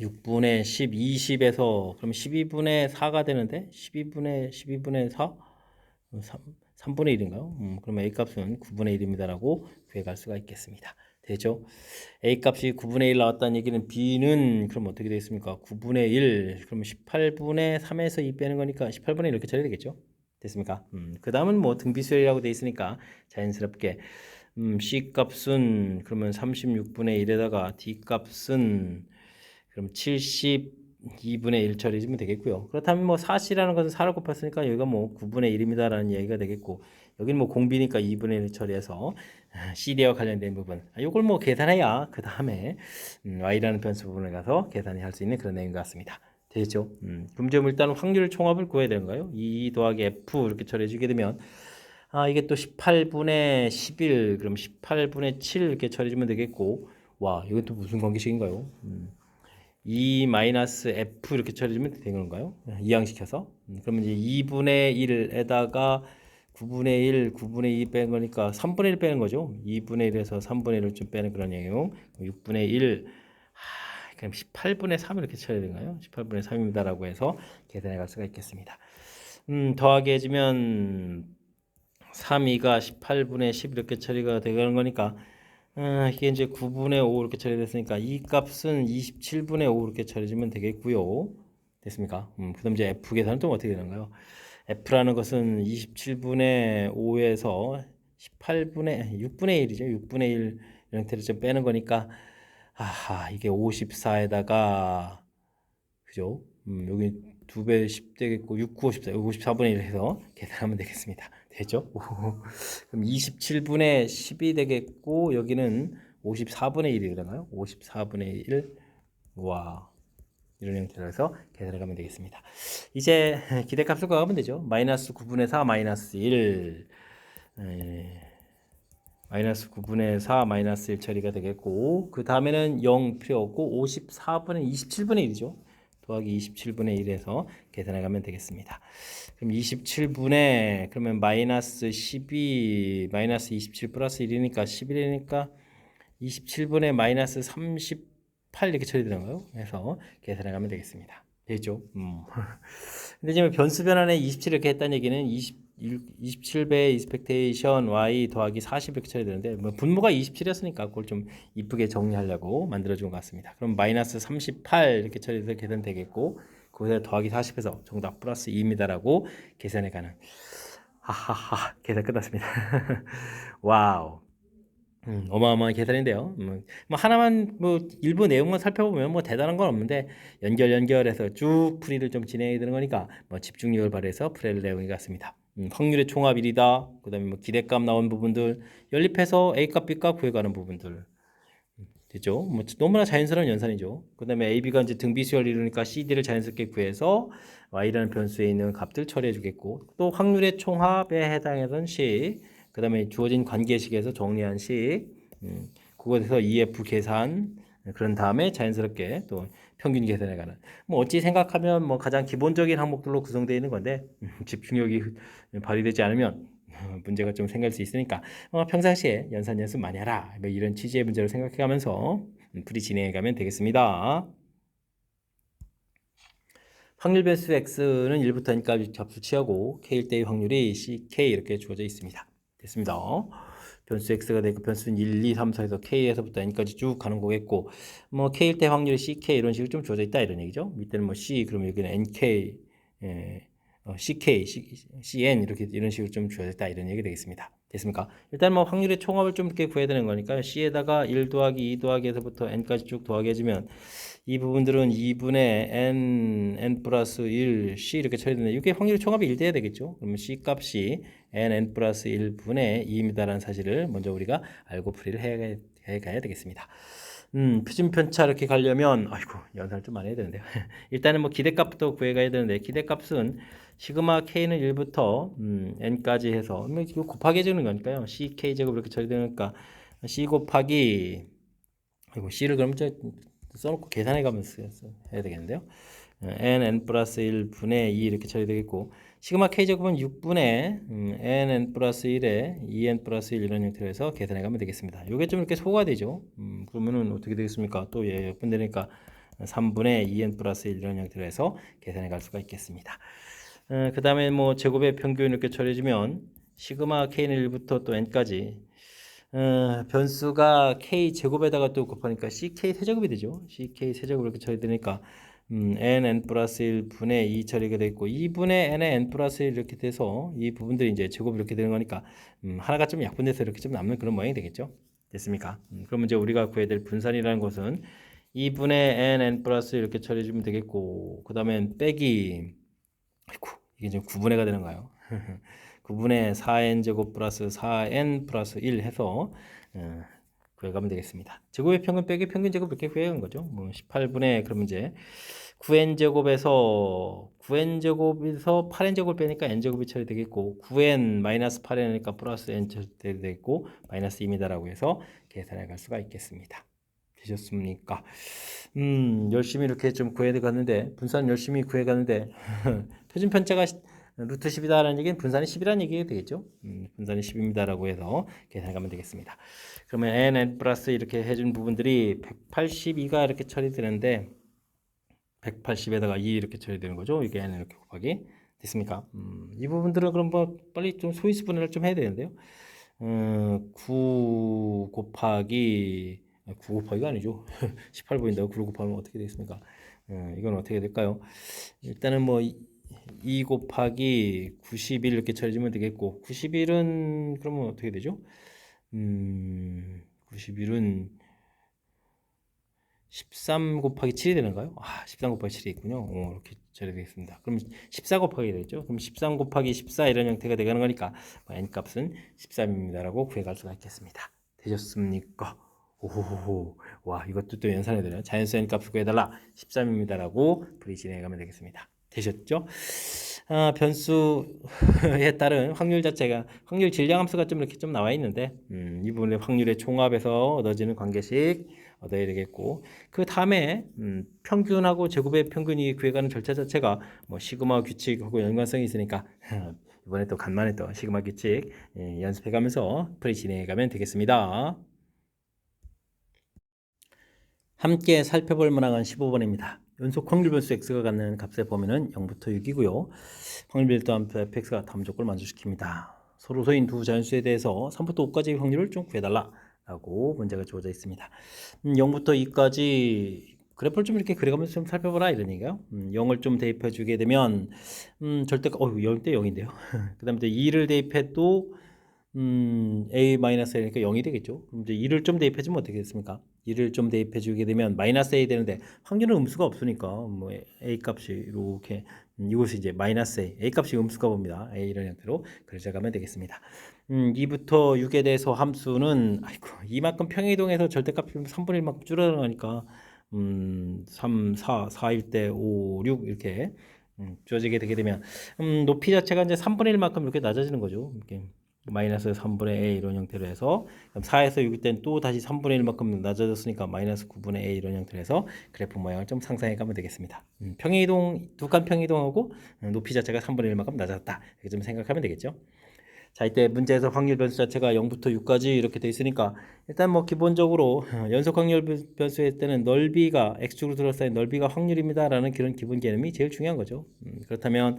6분의 10, 20에서 그럼 12분의 4가 되는데 12분의 4? 3분의 1인가요? 그러면 A값은 9분의 1입니다라고 구해갈 수가 있겠습니다. 되죠? A값이 9분의 1 나왔다는 얘기는 B는 그럼 어떻게 되겠습니까? 9분의 1 그러면 18분의 3에서 2 빼는 거니까 18분의 1 이렇게 처리 되겠죠? 됐습니까? 그 다음은 뭐 등비수열이라고 돼 있으니까 자연스럽게 C값은 그러면 36분의 1에다가 D값은 그럼 72분의 1 처리해주면 되겠고요. 그렇다면 뭐 4C라는 것은 4를 곱했으니까 여기가 뭐 9분의 1입니다라는 얘기가 되겠고 여기는 뭐 공비니까 2분의 1 처리해서 CD와 관련된 부분 이걸 뭐 계산해야 그 다음에 Y라는 변수 부분에 가서 계산을 할 수 있는 그런 내용인 것 같습니다. 되죠? 그럼 지금 일단 확률 총합을 구해야 되는 거예요. 2 더하기 F 이렇게 처리해 주게 되면 이게 또 18분의 11 그럼 18분의 7 이렇게 처리해 주면 되겠고 와 이건 또 무슨 관계식인가요? 2 마이너스 F 이렇게 처리해주면 되는 건가요? 이항시켜서 그러면 이제 2분의 1에다가 9분의 1, 9분의 2 빼는 거니까 3분의 1 빼는 거죠. 2분의 1에서 3분의 1을 좀 빼는 그런 내용 6분의 1 그럼 18분의 3 이렇게 쳐야 되나요? 18분의 3입니다라고 해서 계산해 갈 수가 있겠습니다. 더하기 해주면 3, 2가 18분의 10 이렇게 처리가 되는 거니까 이게 이제 9분의 5 이렇게 처리됐으니까 이 값은 27분의 5 이렇게 처리해주면 되겠고요. 됐습니까? 그다음 이제 F 계산은 또 어떻게 되는가요? F라는 것은 27분의 5에서 18분의 6분의 1이죠. 6분의 1 형태를 좀 빼는 거니까 이게 54에다가 그죠? 여기 2배 10 되겠고 6, 9, 54, 54분의 1 해서 계산하면 되겠습니다. 되죠? 그럼 27분의 10이 되겠고 여기는 54분의 1이 그런가요? 54분의 1 와 이런 형태로 해서 계산을 하면 되겠습니다. 이제 기대값을 구하면 되죠. 마이너스 9분의 4 마이너스 1 마이너스 9분의 4 마이너스 1 처리가 되겠고 그 다음에는 0 필요 없고 54분의 27분의 1이죠. 더하기 27분의 1에서 계산해 가면 되겠습니다. 그럼 27분의 그러면 마이너스 12 마이너스 27 플러스 1이니까 11이니까 27분의 마이너스 38 이렇게 처리되는가요? 그래서 계산해 가면 되겠습니다. 되죠? 근데 지금 변수 변환에 27 이렇게 했다는 얘기는 27배 익스펙테이션 y 더하기 40 이렇게 처리 되는데 뭐 분모가 27이었으니까 그걸 좀 이쁘게 정리하려고 만들어준 것 같습니다. 그럼 마이너스 38 이렇게 처리돼서 계산되겠고 거기다 더하기 40해서 정답 플러스 2입니다라고 계산해가는 하하하 계산 끝났습니다. 와우. 어마어마한 계산인데요. 뭐 하나만 뭐 일부 내용만 살펴보면 뭐 대단한 건 없는데 연결해서 쭉 풀이를 좀 진행해야 되는 거니까 뭐 집중력을 발휘해서 풀이를 내용이 같습니다. 확률의 총합 1이다. 그다음에 뭐 기대값 나온 부분들 연립해서 A값 B값 구해가는 부분들 됐죠? 뭐 너무나 자연스러운 연산이죠. 그다음에 AB가 이제 등비수열 이루니까 CD를 자연스럽게 구해서 Y라는 변수에 있는 값들 처리해 주겠고 또 확률의 총합에 해당하던 식 그다음에 주어진 관계식에서 정리한 식 그것에서 EF 계산 그런 다음에 자연스럽게 또 평균 계산해 가는 뭐 어찌 생각하면 뭐 가장 기본적인 항목들로 구성되어 있는 건데 집중력이 발휘되지 않으면 문제가 좀 생길 수 있으니까 평상시에 연산 연습 많이 하라 뭐 이런 취지의 문제로 생각해가면서 풀이 진행해가면 되겠습니다. 확률 변수 x는 1부터 n까지 값을 취하고 k일 때의 확률이 ck 이렇게 주어져 있습니다. 됐습니다. 변수 x가 되고 변수는 1, 2, 3, 4에서 k에서부터 n까지 쭉 가는 거겠고 뭐 k일 때 확률이 ck 이런 식으로 좀 주어져 있다 이런 얘기죠. 밑에는 뭐 c 그러면 여기는 nk ck, cn 이렇게 이런 식으로 좀 주어져 있다 이런 얘기 되겠습니다. 됐습니까? 일단 뭐 확률의 총합을 좀 이렇게 구해야 되는 거니까 c에다가 1 더하기 2 더하기에서부터 n까지 쭉 더하기 해주면 이 부분들은 2분의 n 플러스 1 c 이렇게 처리되는데 이게 확률의 총합이 1 돼야 되겠죠? 그러면 c 값이 n 플러스 1분의 2입니다라는 사실을 먼저 우리가 알고 풀이를 해가야 되겠습니다. 표준 편차 이렇게 가려면 아이고 연산을 좀 많이 해야 되는데요. 일단은 뭐 기대값부터 구해가야 되는데 기대값은 시그마 k는 1부터 n까지 해서 이거 곱하기 해주는 거니까요. ck 제곱 이렇게 처리되니까 c 곱하기 이거 c를 그럼 써놓고 계산해 가면서 해야 되겠는데요. n 플러스 1분의 2 이렇게 처리되겠고 시그마 k제곱은 6분의 n 플러스 1에 2n 플러스 1 이런 형태로 해서 계산해 가면 되겠습니다. 이게 좀 이렇게 소가 되죠. 그러면은 어떻게 되겠습니까? 또 역분되니까 3분의 2n 플러스 1 이런 형태로 해서 계산해 갈 수가 있겠습니다. 그 다음에 뭐 제곱의 평균 이렇게 처리해주면 시그마 k는 1부터 또 n까지 변수가 k 제곱에다가 또 곱하니까 ck 세제곱이 되죠. ck 세제곱 이렇게 처리되니까 n 플러스 1분의 2 처리가 되어 있고 2분의 n에 n 플러스 1 이렇게 돼서 이 부분들이 이제 제곱 이렇게 되는 거니까 하나가 좀 약분돼서 이렇게 좀 남는 그런 모양이 되겠죠. 됐습니까? 그러면 이제 우리가 구해야 될 분산이라는 것은 2분의 n 플러스 이렇게 처리해주면 되겠고 그 다음에 빼기 아이고 이게 좀 9분의가 되는가요? 9분의 4n 제곱 플러스 4n 플러스 1 해서 구해가면 되겠습니다. 제곱의 평균 빼기 평균 제곱 이렇게 구해간 거죠. 뭐 18분의 그러면 이제 9n 제곱에서 8n 제곱을 빼니까 n 제곱이 처리되겠고 9n 마이너스 8n이니까 플러스 n 처리되겠고 마이너스 2입니다라고 해서 계산해 갈 수가 있겠습니다. 되셨습니까? 열심히 이렇게 좀 구해 가는데 분산 열심히 구해 가는데 표준 편차가 루트 10이다라는 얘기는 분산이 10이라는 얘기가 되겠죠. 분산이 10입니다라고 해서 계산해 가면 되겠습니다. 그러면 n 플러스 이렇게 해준 부분들이 182가 이렇게 처리되는데 180에다가 2 이렇게 처리되는 거죠. 이게 n 이렇게 곱하기 됐습니까? 이 부분들은 그럼 뭐 빨리 좀 소인수 분해를 좀 해야 되는데요. 9 곱하기가 아니죠. 18 보인다고 9 곱하면 어떻게 되겠습니까? 이건 어떻게 될까요? 일단은 뭐 2 곱하기 91 이렇게 처리해주면 되겠고 91은 그러면 어떻게 되죠? 91은 13 곱하기 7이 되는가요? 13 곱하기 7이 있군요. 이렇게 처리되겠습니다. 그럼 14 곱하기 되겠죠? 그럼 13 곱하기 14 이런 형태가 되는 거니까 n값은 13입니다라고 구해갈 수가 있겠습니다. 되셨습니까? 오호호호. 와, 이것도 또 연산해야 되네요. 자연수 n값을 구해달라. 13입니다라고 풀이 진행해가면 되겠습니다. 되셨죠? 변수에 따른 확률 자체가 확률 질량함수가 좀 이렇게 좀 나와 있는데 이 부분의 확률의 총합에서 얻어지는 관계식 얻어야 되겠고 그 다음에 평균하고 제곱의 평균이 구해가는 절차 자체가 뭐 시그마 규칙하고 연관성이 있으니까 이번에 또 간만에 또 시그마 규칙 연습해가면서 풀이 진행해가면 되겠습니다. 함께 살펴볼 문항은 15번입니다. 연속 확률 변수 x가 갖는 값의 범위는 0부터 6이고요. 확률 밀도함수 fx가 다음 조건을 만족시킵니다. 서로 소인 두 자연수에 대해서 3부터 5까지의 확률을 좀 구해달라 라고 문제가 주어져 있습니다. 0부터 2까지 그래프를 좀 이렇게 그려가면서 좀 살펴보라 이런 얘기예요. 0을 좀 대입해 주게 되면 절대값 0대 0인데요. 그 다음에 2를 대입해도 a-a니까 0이 되겠죠. 그럼 이제 2를 좀 대입해 주면 어떻게 됐습니까? 2를 좀 대입해 주게 되면 마이너스 a 되는데 확률은 음수가 없으니까 뭐 a 값이 이렇게 이곳이 이제 마이너스 a 값이 음수가 봅니다. a 이런 형태로 그려가면 되겠습니다. 2부터 6에 대해서 함수는 아이고 이만큼 평행이동해서 절대값이 3분의 1만큼 줄어들어가니까 3, 4, 4일 때 5, 6 이렇게 주어지게 되게 되면 높이 자체가 이제 3분의 1만큼 이렇게 낮아지는 거죠. 이렇게 마이너스 3분의 a 이런 형태로 해서 4에서 6일 때는 또 다시 3분의 1만큼 낮아졌으니까 마이너스 9분의 a 이런 형태로 해서 그래프 모양을 좀 상상해 가면 되겠습니다. 평행이동, 두 칸 평행이동하고 높이 자체가 3분의 1만큼 낮았다 이렇게 좀 생각하면 되겠죠. 자, 이때 문제에서 확률 변수 자체가 0부터 6까지 이렇게 돼 있으니까 일단 뭐 기본적으로 연속 확률 변수의 때는 넓이가 x축으로 둘러싸인 넓이가 확률입니다라는 그런 기본 개념이 제일 중요한 거죠. 그렇다면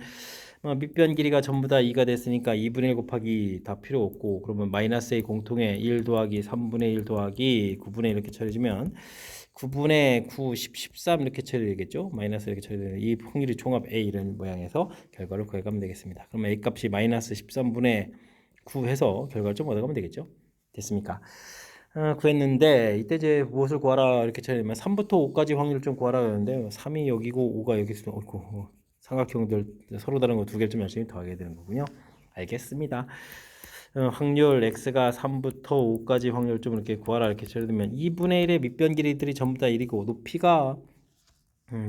밑변 길이가 전부 다 2가 됐으니까 2분의 1 곱하기 다 필요 없고 그러면 마이너스 a 공통에 1 더하기 3분의 1 더하기 9분의 1 이렇게 처리해주면 9분의 9, 10, 13 이렇게 처리되겠죠. 마이너스 이렇게 처리되는 이 확률이 종합 a 이런 모양에서 결과를 구해가면 되겠습니다. 그러면 a 값이 마이너스 13분의 9 해서 결과를 좀 얻어가면 되겠죠. 됐습니까? 구했는데 이때 이제 무엇을 구하라 이렇게 처리하면 3부터 5까지 확률을 좀 구하라 그러는데 3이 여기고 5가 여기 있으면 어이구 삼각형들 서로 다른 거 두 개를 좀 열심히 더하게 되는 거군요. 알겠습니다. 확률 x가 3부터 5까지 확률 좀 이렇게 구하라 이렇게 처리되면 2분의 1의 밑변 길이들이 전부 다 1이고 높이가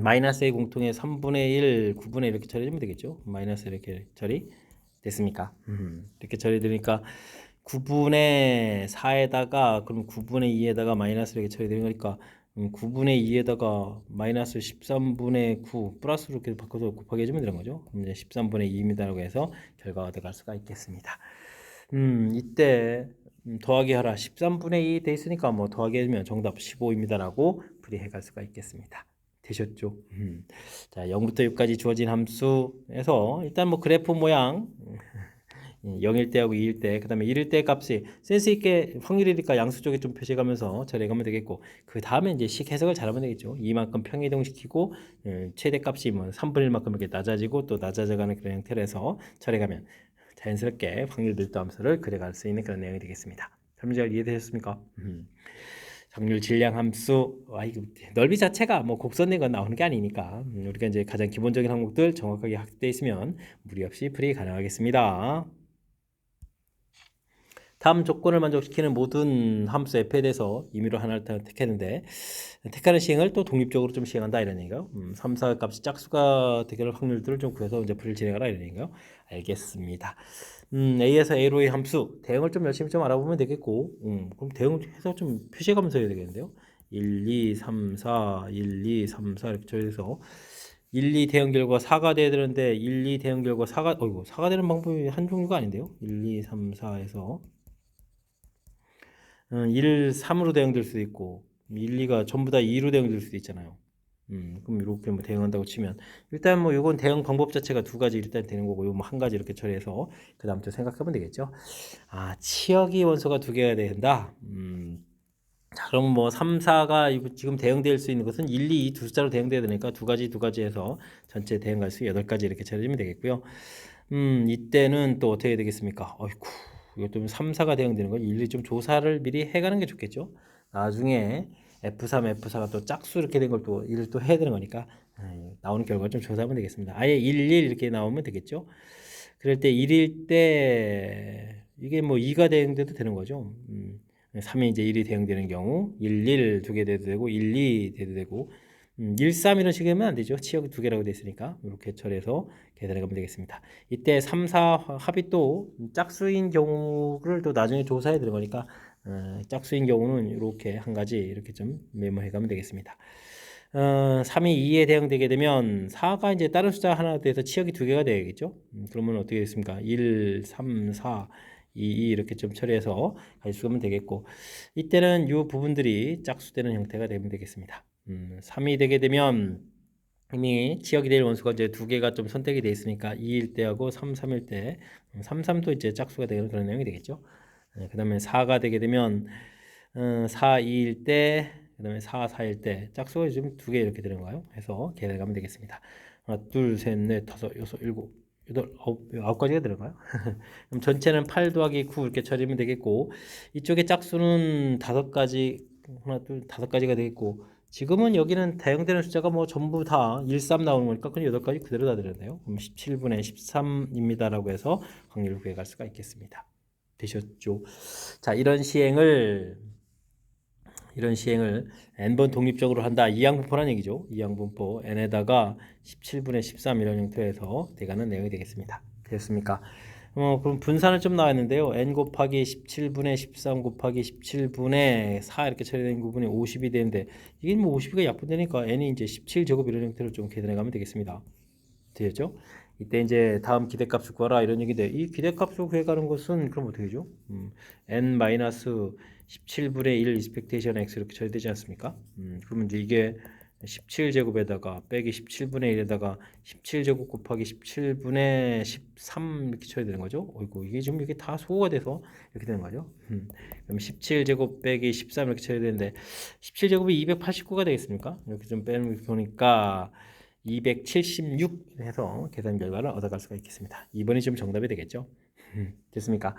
마이너스 a 공통의 3분의 1, 9분의 1 이렇게 처리되면 되겠죠. 마이너스 이렇게 처리 됐습니까? 이렇게 처리되니까 9분의 4에다가 그럼 9분의 2에다가 마이너스 이렇게 처리되는 거니까 9분의 2에다가 마이너스 13분의 9 플러스로 이렇게 바꿔서 곱하기 해주면 되는 거죠. 그럼 이제 13분의 2입니다라고 해서 결과가 얻어갈 수가 있겠습니다. 이때 더하기 하라 13분의 2 돼 있으니까 뭐 더하기 해주면 정답 15입니다라고 풀이해 갈 수가 있겠습니다. 되셨죠? 자, 0부터 6까지 주어진 함수에서 일단 뭐 그래프 모양 0일 때하고 2일 때, 그 다음에 1일 때 값이 센스 있게 확률이니까 양수 쪽에 좀 표시해가면서 처리해가면 되겠고, 그 다음에 이제 식 해석을 잘하면 되겠죠. 이만큼 평이동시키고 최대 값이 뭐 3분의 1만큼 이렇게 낮아지고 또 낮아져가는 그런 형태로 해서 처리해가면 자연스럽게 확률 밀도 함수를 그려갈 수 있는 그런 내용이 되겠습니다. 설명 잘 이해되셨습니까? 확률 질량 함수, 이거 넓이 자체가 뭐 곡선된 건 나오는 게 아니니까 우리가 이제 가장 기본적인 항목들 정확하게 학습되어 있으면 무리 없이 풀이 가능하겠습니다. 다음 조건을 만족시키는 모든 함수 f에 대해서 임의로 하나를 택했는데 택하는 시행을 또 독립적으로 좀 시행한다 이런 얘기인가요? 3, 4 값이 짝수가 되게 할 확률들을 좀 구해서 이제 풀이를 진행하라 이런 얘기인가요? 알겠습니다. A에서 A로의 함수 대응을 좀 열심히 좀 알아보면 되겠고 그럼 대응을 해서 좀 표시해가면서 해야 되겠는데요. 1, 2, 3, 4, 1, 2, 3, 4 이렇게 처리해서 1, 2 대응 결과 4가 돼야 되는데 1, 2 대응 결과 4가 되는 방법이 한 종류가 아닌데요. 1, 2, 3, 4에서 1, 3으로 대응될 수도 있고 1, 2가 전부 다 2로 대응될 수도 있잖아요. 그럼 이렇게 뭐 대응한다고 치면 일단 뭐 이건 대응 방법 자체가 두 가지 일단 되는 거고 요거 한 가지 이렇게 처리해서 그 다음 또 생각하면 되겠죠. 치역이 원소가 두 개가 된다. 자, 그럼 뭐 3, 4가 지금 대응될 수 있는 것은 1, 2, 두 숫자로 대응돼야 되니까 두 가지 해서 전체 대응할 수 8가지 이렇게 처리하면 되겠고요. 이때는 또 어떻게 되겠습니까? 어이쿠, 이것도 3, 4가 대응되는 거 일일이 좀 조사를 미리 해가는 게 좋겠죠. 나중에 F3, F4가 또 짝수 이렇게 된 걸 또 일을 또 해야 되는 거니까 나오는 결과 좀 조사하면 되겠습니다. 아예 1, 1 이렇게 나오면 되겠죠. 그럴 때 1일 때 이게 뭐 2가 대응돼도 되는 거죠. 3이 이제 1이 대응되는 경우 1, 1 두 개 돼도 되고 1, 2 돼도 되고 1, 3 이런 식이면 안 되죠. 치역이 두 개라고 돼 있으니까 이렇게 처리해서 계산해 가면 되겠습니다. 이때 3, 4 합이 또 짝수인 경우를 또 나중에 조사해 드는 거니까 짝수인 경우는 이렇게 한 가지 이렇게 좀 메모해 가면 되겠습니다. 3이 2에 대응되게 되면 4가 이제 다른 숫자 하나 돼서 치역이 두 개가 되겠죠. 그러면 어떻게 됐습니까? 1, 3, 4, 2 이렇게 좀 처리해서 가져가면 되겠고 이때는 이 부분들이 짝수되는 형태가 되면 되겠습니다. 3이 되게 되면 이미 지역이 될 원수가 이제 두 개가 좀 선택이 돼 있으니까 2일 때하고 3, 3일 때 3, 3도 이제 짝수가 되는 그런 내용이 되겠죠. 그 다음에 4가 되게 되면 4, 2일 때, 그 다음에 4, 4일 때 짝수가 지금 두 개 이렇게 되는 거예요. 해서 계산해 가면 되겠습니다. 하나, 둘, 셋, 넷, 다섯, 여섯, 일곱, 여덟, 아홉 가지가 들어가요. 그럼 전체는 8 더하기 9 이렇게 처리하면 되겠고, 이쪽에 짝수는 다섯 가지, 하나, 둘, 다섯 가지가 되겠고, 지금은 여기는 대응되는 숫자가 뭐 전부 다 1, 3 나오는 거니까 그냥 8가지 그대로 다 되는데요. 그럼 17분의 13입니다라고 해서 확률을 구해갈 수가 있겠습니다. 되셨죠? 자, 이런 시행을 n번 독립적으로 한다. 이항분포란 얘기죠. 이항분포 n에다가 17분의 13 이런 형태에서 돼가는 내용이 되겠습니다. 되셨습니까? 그럼 분산을 좀 나왔는데요. n 곱하기 17분의 13 곱하기 17분의 4 이렇게 처리된 부분이 50이 되는데 이게 뭐 50이 약분되니까 n이 이제 17제곱 이런 형태로 좀 계산해 가면 되겠습니다. 되겠죠? 이때 이제 다음 기대값을 구하라 이런 얘기인데 이 기대값을 구해가는 것은 그럼 어떻게 되죠? n-17분의 1 expectation x 이렇게 처리되지 않습니까? 그러면 이제 이게 17제곱에다가 빼기 17분의 1에다가 17제곱 곱하기 17분의 13 이렇게 처리되는 거죠. 어이구 이게 지금 이게 다 소호가 돼서 이렇게 되는 거죠. 그럼 17제곱 빼기 13 이렇게 처리되는데 17제곱이 289가 되겠습니까? 이렇게 좀 빼는 보니까 276 해서 계산 결과를 얻어갈 수가 있겠습니다. 2번이 좀 정답이 되겠죠? 됐습니까?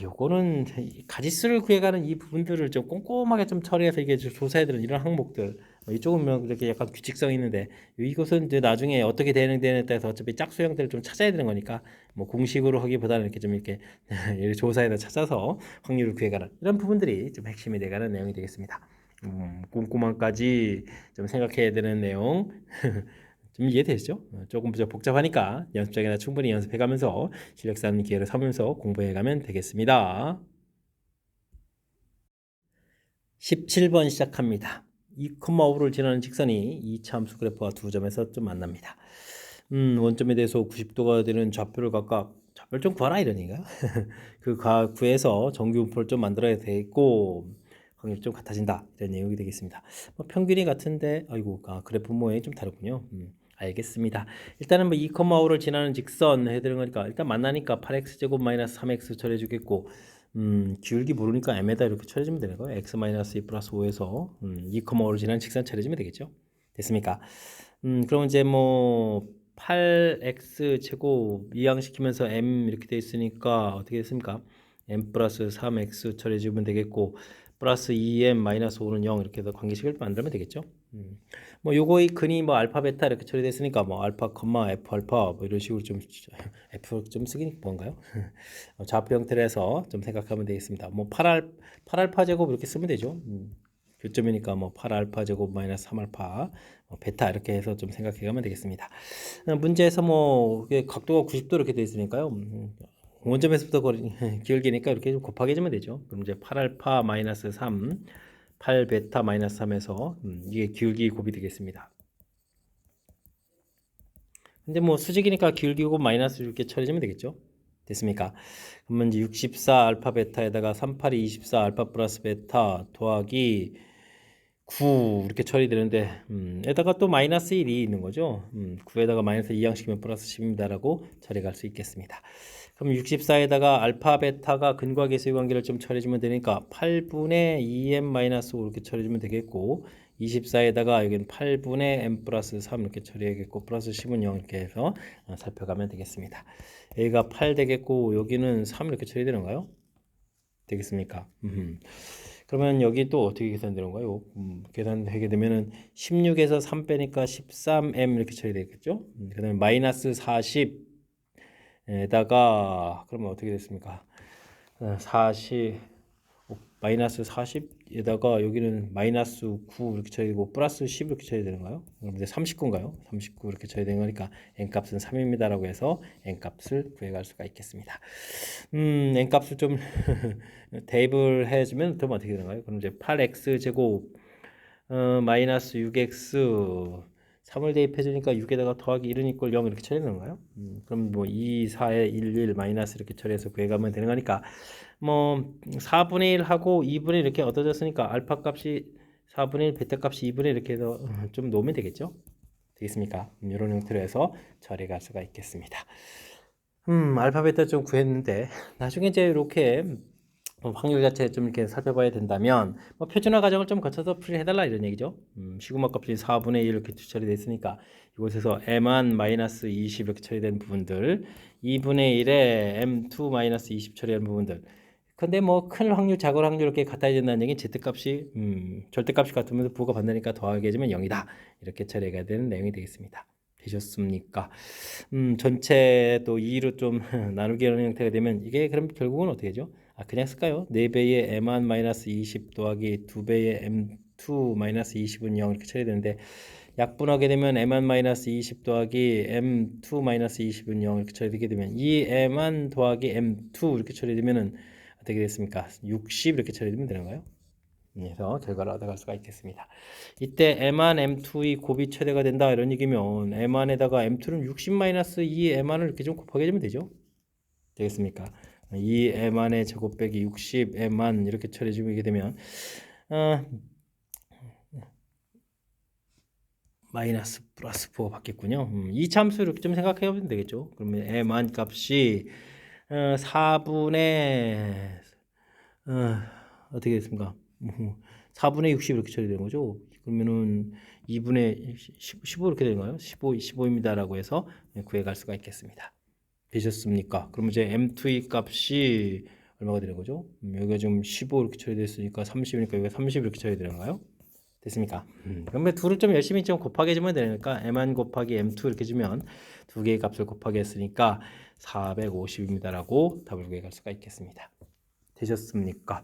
요거는 가지수를 구해가는 이 부분들을 좀 꼼꼼하게 좀 처리해서 이게 조사해야 되는 이런 항목들 이쪽은 뭐 이렇게 약간 규칙성이 있는데 이것은 이제 나중에 어떻게 되느냐에 따라서 어차피 짝수 형태를 좀 찾아야 되는 거니까 뭐 공식으로 하기보다는 이렇게 좀 이렇게 조사해서 찾아서 확률을 구해가는 이런 부분들이 좀 핵심이 돼가는 내용이 되겠습니다. 꼼꼼한까지 좀 생각해야 되는 내용 좀 이해되시죠? 조금 복잡하니까 연습장에나 충분히 연습해가면서 실력 쌓는 기회를 삼으면서 공부해가면 되겠습니다. 17번 시작합니다. 2,5를 지나는 직선이 2차 함수 그래프와 두 점에서 좀 만납니다. 원점에 대해서 90도가 되는 좌표를 각각 좌표를 좀 구하라 이런 얘기가 그 구해서 정규분포를 좀 만들어야 되겠고 확률이 좀 같아진다 이런 내용이 되겠습니다. 뭐 평균이 같은데 그래프 모양이 좀 다르군요. 알겠습니다. 일단은 뭐 2,5를 지나는 직선 해드는 거니까 일단 만나니까 8x제곱 마이너스 3x 처리해 주겠고 기울기 모르니까 m에다 이렇게 처리해주면 되는 거예요. x 마이너스 2 플러스 5에서 2,5를 지나는 직선 처리해주면 되겠죠. 됐습니까? 그럼 이제 뭐 8x 제곱 이항시키면서 m 이렇게 돼 있으니까 어떻게 됐습니까? m 플러스 3x 처리해주면 되겠고 플러스 2m 마이너스 5는 0 이렇게 해서 관계식을 만들면 되겠죠. 뭐 요거의 근이 뭐 알파 베타 이렇게 처리됐으니까 뭐 알파 컴마 f 알파 뭐 이런 식으로 좀 f 좀 쓰기 뭔가요? 좌표 형태로 해서 좀 생각하면 되겠습니다. 뭐 8알파 제곱 이렇게 쓰면 되죠. 교점이니까 뭐 8알파 제곱 마이너스 3알파 베타 이렇게 해서 좀 생각해 가면 되겠습니다. 문제에서 뭐 각도가 90도 이렇게 되어 있으니까요. 원점에서부터 기울기니까 이렇게 좀 곱하기 해주면 되죠. 그럼 이제 8알파 마이너스 3 8베타 마이너스 3에서 이게 기울기 곱이 되겠습니다. 근데 뭐 수직이니까 기울기 곱 마이너스 이렇게 처리하면 되겠죠. 됐습니까? 그러면 이제 64 알파 베타에다가 38이 24 알파 플러스 베타 더하기 9 이렇게 처리되는데 에다가 또 마이너스 1이 있는 거죠. 9에다가 마이너스 2항시키면 플러스 10입니다라고 처리할 수 있겠습니다. 그럼 64에다가 알파 베타가 근과 계수의 관계를 좀 처리해주면 되니까 8분의 2m 마이너스 5 이렇게 처리해주면 되겠고 24에다가 여기는 8분의 m 플러스 3 이렇게 처리해야겠고 플러스 10은 0 이렇게 해서 살펴가면 되겠습니다. 여기가 8 되겠고 여기는 3 이렇게 처리되는가요? 되겠습니까? 그러면 여기 또 어떻게 계산되는가요? 계산하게 되면은 16에서 3 빼니까 13m 이렇게 처리되겠죠? 그 다음에 마이너스 40에다가 그러면 어떻게 됐습니까? 40 마이너스 40에다가 여기는 마이너스 9 이렇게 처리되고 플러스 10 이렇게 처리되는가요? 그럼 이제 39인가요? 39 이렇게 처리되는 거니까 n값은 3입니다라고 해서 n값을 구해갈 수가 있겠습니다. n값을 좀 대입을 해주면 그러면 어떻게 되나요? 그럼 이제 8x 제곱 마이너스 6x 3을 대입해주니까 6에다가 더하기 1은 이꼴 0 이렇게 처리되는가요? 그럼 뭐 2, 4에 1, 1 마이너스 이렇게 처리해서 구해가면 되는 거니까 뭐 4분의 1 하고 2분의 1 이렇게 얻어졌으니까 알파 값이 4분의 1, 베타 값이 2분의 1 이렇게 해서 좀 놓으면 되겠죠? 되겠습니까? 이런 형태로 해서 처리할 수가 있겠습니다. 알파벳도 좀 구했는데 나중에 이제 이렇게 확률 자체 좀 이렇게 살펴봐야 된다면 뭐 표준화 과정을 좀 거쳐서 풀이해달라 이런 얘기죠. 시그마 값이 4분의 1 이렇게 처리되어 있으니까 이곳에서 m한 마이너스 20 이렇게 처리된 부분들 2분의 1에 m2 마이너스 20 처리한 부분들 근데 뭐 큰 확률 작은 확률 이렇게 같아야 된다는 얘기는 z값이 절대값이 같으면서 부호가 반대니까 더하게 해주면 0이다 이렇게 처리가 되는 내용이 되겠습니다. 되셨습니까? 전체 또 2로 좀 나누기 하는 형태가 되면 이게 그럼 결국은 어떻게 되죠? 아 그냥 쓸까요? 4배의 m1 마이너스 20 더하기 2배의 m2 마이너스 20은 0 이렇게 처리되는데 약분하게 되면 m1 마이너스 20 더하기 m2 마이너스 20은 0 이렇게 처리되게 되면 이 m1 더하기 m2 이렇게 처리되면은 어떻게 됐습니까? 60 이렇게 처리되면 되는가요? 그래서 결과를 얻어갈 수가 있겠습니다. 이때 m1, m2이 곱이 최대가 된다 이런 얘기면 m1에다가 m2는 60-2 m1을 이렇게 좀 곱하게 해주면 되죠. 되겠습니까? 2 m1의 제곱 빼기 60 m1 이렇게 처리해주게 되면 마이너스 플러스 4 받겠군요. 이 참수 이렇게 좀 생각해 보면 되겠죠. 그러면 m1 값이 4분의 어떻게 됐습니까? 4분의 60 이렇게 처리되는 거죠. 그러면은 2분의 15 이렇게 되는가요? 15입니다. 라고 해서 구해갈 수가 있겠습니다. 되셨습니까? 그러면 이제 M2의 값이 얼마가 되는 거죠? 여기가 지금 15 이렇게 처리됐으니까 30이니까 여기가 30 이렇게 처리되는가요? 됐습니까? 그러면 둘을 좀 열심히 좀 곱하기 해주면 되니까 M1 곱하기 M2 이렇게 주면 두 개의 값을 곱하기 했으니까 450입니다. 라고 답을 구해갈 수가 있겠습니다. 되셨습니까?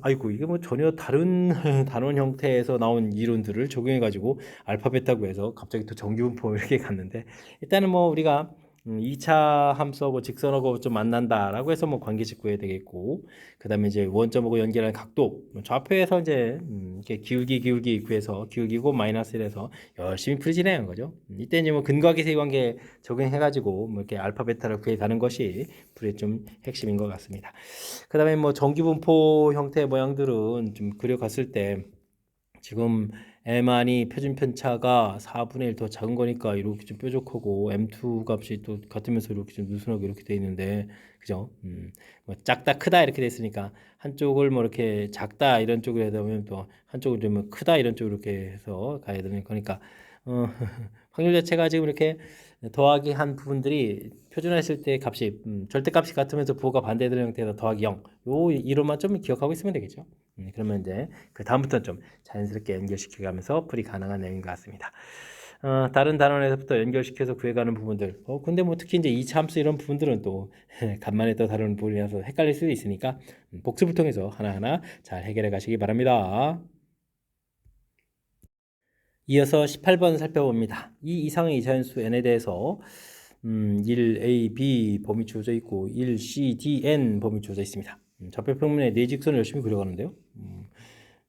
아이고 이게 뭐 전혀 다른 단원 형태에서 나온 이론들을 적용해 가지고 알파벳하고 해서 갑자기 또 정규분포 이렇게 갔는데 일단은 뭐 우리가 2차 함수하고 직선하고 좀 만난다라고 해서 뭐 관계식 구해야 되겠고 그 다음에 이제 원점하고 연결하는 각도 좌표에서 이제 이렇게 기울기 구해서 기울기고 마이너스 1에서 열심히 풀이진행한 거죠. 이때 이제 뭐 근거하기 세관계 적용해 가지고 뭐 이렇게 알파 베타를 구해 가는 것이 풀이의 좀 핵심인 것 같습니다. 그 다음에 뭐 정규분포 형태의 모양들은 좀 그려갔을 때 지금 m안이 표준 편차가 4분의 1 더 작은 거니까 이렇게 좀 뾰족하고 m2 값이 또 같으면서 이렇게 좀 느슨하게 이렇게 돼 있는데 그죠? 뭐 작다 크다 이렇게 됐으니까 한쪽을 뭐 이렇게 작다 이런 쪽으로 해다 보면 또 한쪽을 좀 크다 이런 쪽으로 이렇게 해서 가야 되는 거니까 확률 자체가 지금 이렇게 더하기 한 부분들이 표준화했을 때 값이 절대값이 같으면서 부호가 반대되는 형태에서 더하기 0 요 이론만 좀 기억하고 있으면 되겠죠. 그러면 이제 그 다음부터 좀 자연스럽게 연결시켜가면서 풀이 가능한 내용인 것 같습니다. 다른 단원에서부터 연결시켜서 구해가는 부분들. 근데 뭐 특히 이제 2차 함수 이런 부분들은 또 간만에 또 다루는 부분이라서 헷갈릴 수도 있으니까 복습을 통해서 하나하나 잘 해결해 가시기 바랍니다. 이어서 18번 살펴봅니다. 이 이상의 이차함수 n에 대해서 1a, b 범위 주어져 있고 1c, d, n 범위 주어져 있습니다. 좌표평면에 네 직선을 열심히 그려가는데요.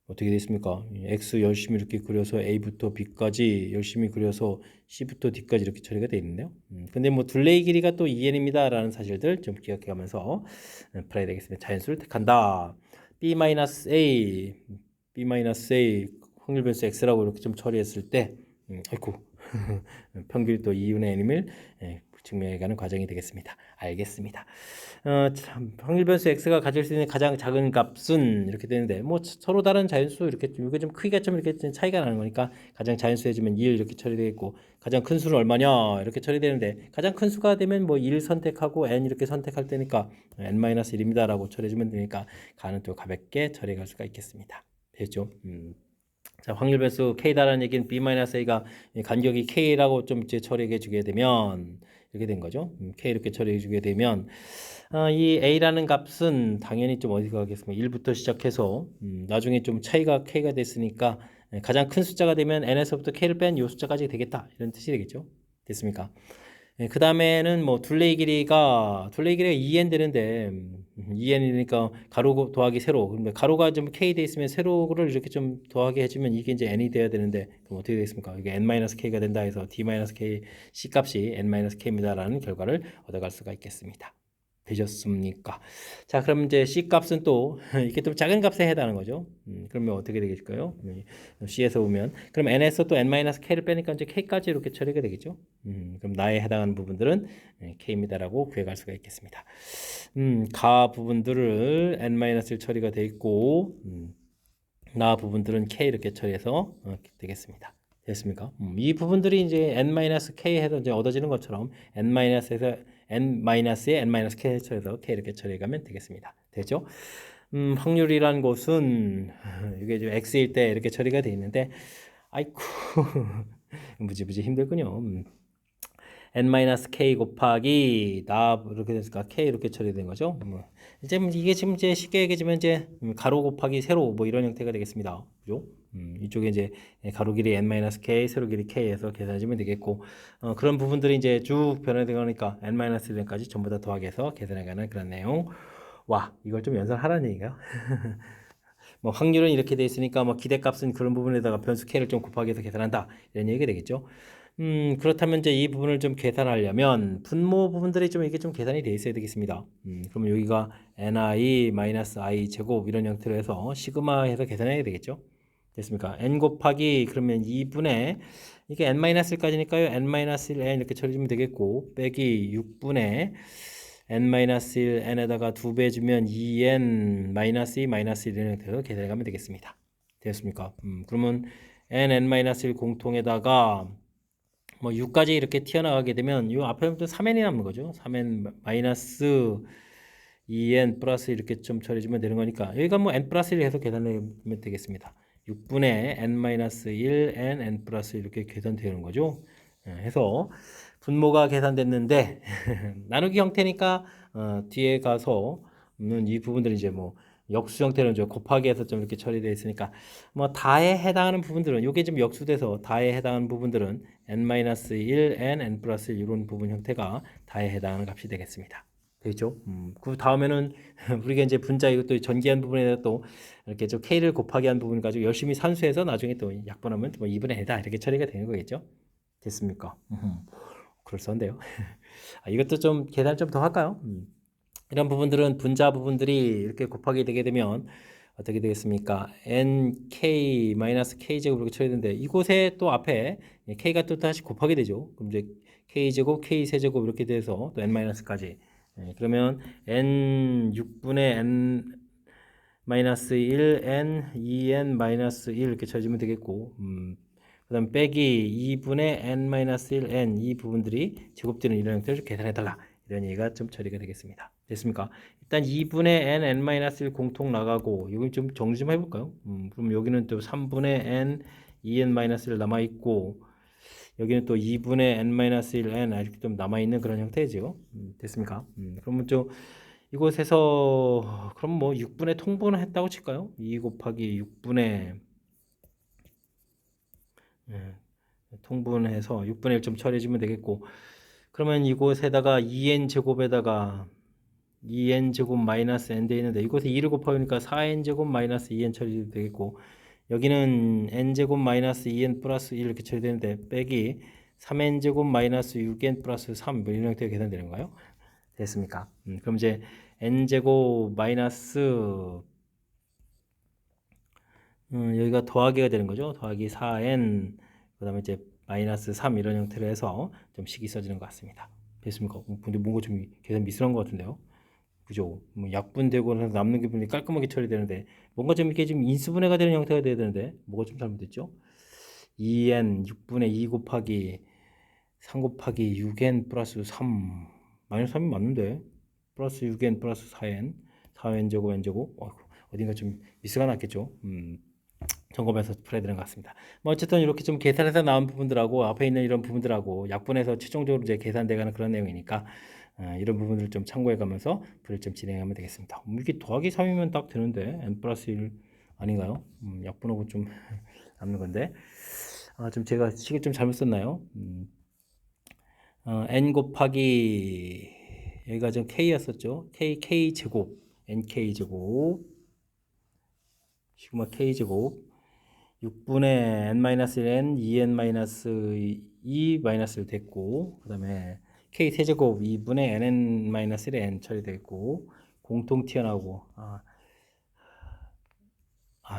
어떻게 됐습니까? x 열심히 이렇게 그려서 a부터 b까지 열심히 그려서 c부터 d까지 이렇게 처리가 되어 있는데요. 근데 뭐 둘레의 길이가 또 2n입니다 라는 사실들 좀 기억해가면서 풀어야 되겠습니다. 자연수를 택한다. b-a b-a 확률 변수 x라고 이렇게 좀 처리했을 때 아이고 평균이 또 2분의 n임을 증명해가는 과정이 되겠습니다. 알겠습니다. 참, 확률 변수 x가 가질 수 있는 가장 작은 값은 이렇게 되는데 뭐 서로 다른 자연수 이렇게 이게 좀 크기가 좀 이렇게 차이가 나는 거니까 가장 자연수 해주면 1 이렇게 처리되겠고 가장 큰 수는 얼마냐 이렇게 처리되는데 가장 큰 수가 되면 뭐 1 선택하고 n 이렇게 선택할 때니까 n-1입니다 라고 처리해주면 되니까 가는 또 가볍게 처리할 수가 있겠습니다. 됐죠? 자, 확률 변수 k다라는 얘기는 b-a가 간격이 k라고 좀 이제 처리해 주게 되면 이렇게 된 거죠. k 이렇게 처리해 주게 되면 이 a라는 값은 당연히 좀 어디가 가겠습니까? 1부터 시작해서 나중에 좀 차이가 k가 됐으니까 가장 큰 숫자가 되면 n에서부터 k를 뺀 이 숫자까지 되겠다 이런 뜻이 되겠죠. 됐습니까? 그 다음에는 뭐 둘레의 길이가 2n 되는데 2n이니까 가로 더하기 세로 그러면 가로가 좀 k 돼 있으면 세로를 이렇게 좀 더하게 해주면 이게 이제 n이 돼야 되는데 그럼 어떻게 되겠습니까? 이게 n-k가 된다 해서 d-k c 값이 n-k입니다라는 결과를 얻어갈 수가 있겠습니다. 되셨습니까? 자, 그럼 이제 C 값은 또 이게 좀 작은 값에 해당하는 거죠. 그러면 어떻게 되겠을까요? C에서 보면 그럼 N에서 또 N-K를 빼니까 이제 K까지 이렇게 처리가 되겠죠. 그럼 나에 해당하는 부분들은 K입니다라고 구해갈 수가 있겠습니다. 가 부분들을 N-1 처리가 돼 있고 나 부분들은 K 이렇게 처리해서 되겠습니다. 됐습니까? 이 부분들이 이제 N-K 해서 이제 얻어지는 것처럼 N-에서 N-에 N-K 해서 K 이렇게 처리해가면 되겠습니다. 되죠? 확률이란 것은 이게 좀 X일 때 이렇게 처리가 돼 있는데 아이쿠 무지무지 힘들군요. N-K 곱하기 나 이렇게 됐을까? K 이렇게 처리된 거죠. 이제 이게 지금 이제 쉽게 얘기하면 이제 가로 곱하기 세로 뭐 이런 형태가 되겠습니다. 그죠? 이쪽에 이제 가로 길이 N-K, 세로 길이 K에서 계산해주면 되겠고 그런 부분들이 이제 쭉 변화되니까 N-1까지 전부 다 더하기해서 계산해가는 그런 내용. 와, 이걸 좀 연산하라는 얘기가요. 뭐 확률은 이렇게 돼 있으니까 뭐 기대값은 그런 부분에다가 변수 K를 좀 곱하기해서 계산한다 이런 얘기가 되겠죠. 그렇다면 이제 이 부분을 좀 계산하려면 분모 부분들이 좀 이게 좀 계산이 돼 있어야 되겠습니다. 그러면 여기가 ni-i 제곱 이런 형태로 해서 시그마 해서 계산해야 되겠죠. 됐습니까? n 곱하기 그러면 2분의 이게 n-1까지니까요. n-1n 이렇게 처리해주면 되겠고 빼기 6분의 n-1n에다가 2배 주면 2n-2 이런 형태로 계산해가면 되겠습니다. 되었습니까? 그러면 n-1 공통에다가 뭐 6까지 이렇게 튀어나가게 되면 이 앞에 또 3n이 남는 거죠. 3n 마이너스 2n 플러스 이렇게 좀 처리해주면 되는 거니까 여기가 뭐 n 플러스 1 해서 계산하면 되겠습니다. 6분의 n-1 n 플러스 이렇게 계산되는 거죠. 해서 분모가 계산됐는데 나누기 형태니까 뒤에 가서 이 부분들이 이제 뭐 역수 형태는 좀 곱하기해서 좀 이렇게 처리되어 있으니까 뭐 다에 해당하는 부분들은 이게 좀 역수돼서 다에 해당하는 부분들은 n-1, n 플러스 1 이런 부분 형태가 다에 해당하는 값이 되겠습니다. 되죠? 그 다음에는 우리가 이제 분자 이것도 전기한 부분에다 또 이렇게 좀 k를 곱하기 한 부분 가지고 열심히 산수해서 나중에 또 약분하면 뭐 2분의 n이다 이렇게 처리가 되는 거겠죠? 됐습니까? 그럴싸한데요. 이것도 좀 계산 좀 더 할까요? 이런 부분들은 분자 부분들이 이렇게 곱하기 되게 되면 어떻게 되겠습니까? nk-k 제곱 이렇게 처리되는데 이곳에 또 앞에 k가 또 다시 곱하게 되죠. 그럼 이제 k 제곱, k 세제곱 이렇게 돼서 또 n-까지. 그러면 n 6분의 n 마이너스 1, n, 2n 마이너스 1 이렇게 쳐주면 되겠고 그 다음 빼기 2분의 n 마이너스 1, n 이 부분들이 제곱되는 이런 형태로 계산해달라 이런 얘기가 좀 처리가 되겠습니다. 됐습니까? 일단 2분의 n, n 마이너스 1 공통 나가고 여기 좀 정리 좀 해볼까요? 그럼 여기는 또 3분의 n, 2n 마이너스 1 남아있고 여기는 또 2분의 n 마이너스 1, n 이렇게 좀 남아있는 그런 형태죠. 됐습니까? 그러면 좀 이곳에서 그럼 뭐 6분의 통분을 했다고 칠까요? 2 곱하기 6분의 통분해서 6분의 1 좀 처리해주면 되겠고 그러면 이곳에다가 2n 제곱에다가 2n 제곱 마이너스 n 돼 있는데 이곳에 2를 곱하니까 4n 제곱 마이너스 2n 처리도 되겠고 여기는 n 제곱 마이너스 2n 플러스 1 이렇게 처리되는데 빼기 3n 제곱 마이너스 6n 플러스 3 이런 형태가 계산되는 거예요. 됐습니까? 그럼 이제 n제곱 마이너스 여기가 더하기가 되는 거죠. 더하기 4n 그 다음에 이제 마이너스 3 이런 형태로 해서 좀 식이 써지는 것 같습니다. 됐습니까? 근데 뭔가 좀 계산 미스한 것 같은데요. 그죠? 뭐 약분되고 나서 남는 기분이 깔끔하게 처리되는데 뭔가 좀 이렇게 좀 인수분해가 되는 형태가 돼야 되는데 뭐가 좀 잘못됐죠? 2n 6분의 2 곱하기 3 곱하기 6n 플러스 3 마이너스 3이 맞는데 플러스 6n 플러스 4n 4n 제곱 n 제곱 어딘가 좀 미스가 났겠죠. 점검해서 풀어야 되는 것 같습니다. 뭐 어쨌든 이렇게 좀 계산해서 나온 부분들하고 앞에 있는 이런 부분들하고 약분해서 최종적으로 이제 계산돼가는 그런 내용이니까 이런 부분들을 좀 참고해 가면서 풀을 좀 진행하면 되겠습니다. 이게 더하기 3이면 딱 되는데 n 플러스 1 아닌가요? 약분하고 좀 남는 건데 좀 제가 식을 좀 잘못 썼나요? n 곱하기 여기가 좀 k였었죠. k 제곱 nk 제곱 시그마 k 제곱 6분의 n-1n 2n-2 마이너스 됐고 그 다음에 k 세제곱 2분의 nn-1의 n 처리되어 있고 공통 튀어나오고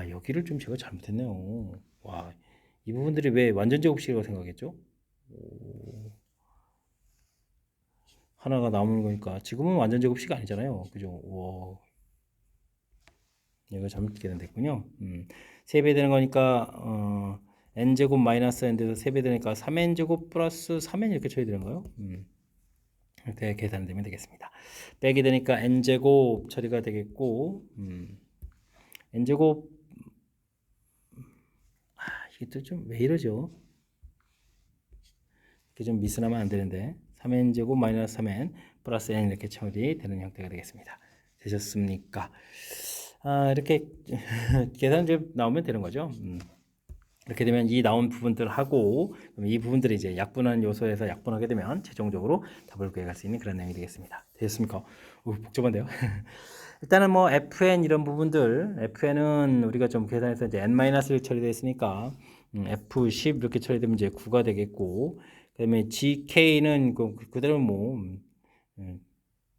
여기를 좀 제가 잘못했네요. 와, 이 부분들이 왜 완전 제곱식이라고 생각했죠? 하나가 남은 거니까 지금은 완전 제곱식 아니잖아요. 그죠? 와, 얘가 잘못 계산됐군요. 3배 되는 거니까 n제곱 마이너스 n돼서 3배 되니까 3n제곱 플러스 3n 이렇게 처리 되는 거예요. 이렇게 계산되면 되겠습니다. 빼게 되니까 n제곱 처리가 되겠고 n제곱 이게 또 좀 왜 이러죠? 이렇게 좀 미스나면 안 되는데 3n제곱 마이너스 3n 플러스 n 이렇게 처리되는 형태가 되겠습니다. 되셨습니까? 이렇게 계산 좀 나오면 되는 거죠. 이렇게 되면 이 나온 부분들 하고 이 부분들이 이제 약분한 요소에서 약분하게 되면 최종적으로 답을 구해갈 수 있는 그런 내용이 되겠습니다. 되셨습니까? 복잡한데요. 일단은 뭐 fn 이런 부분들 fn은 우리가 좀 계산해서 이제 n-1 처리되어 있으니까 f10 이렇게 처리되면 이제 9가 되겠고 그다음에 gk는 그대로 뭐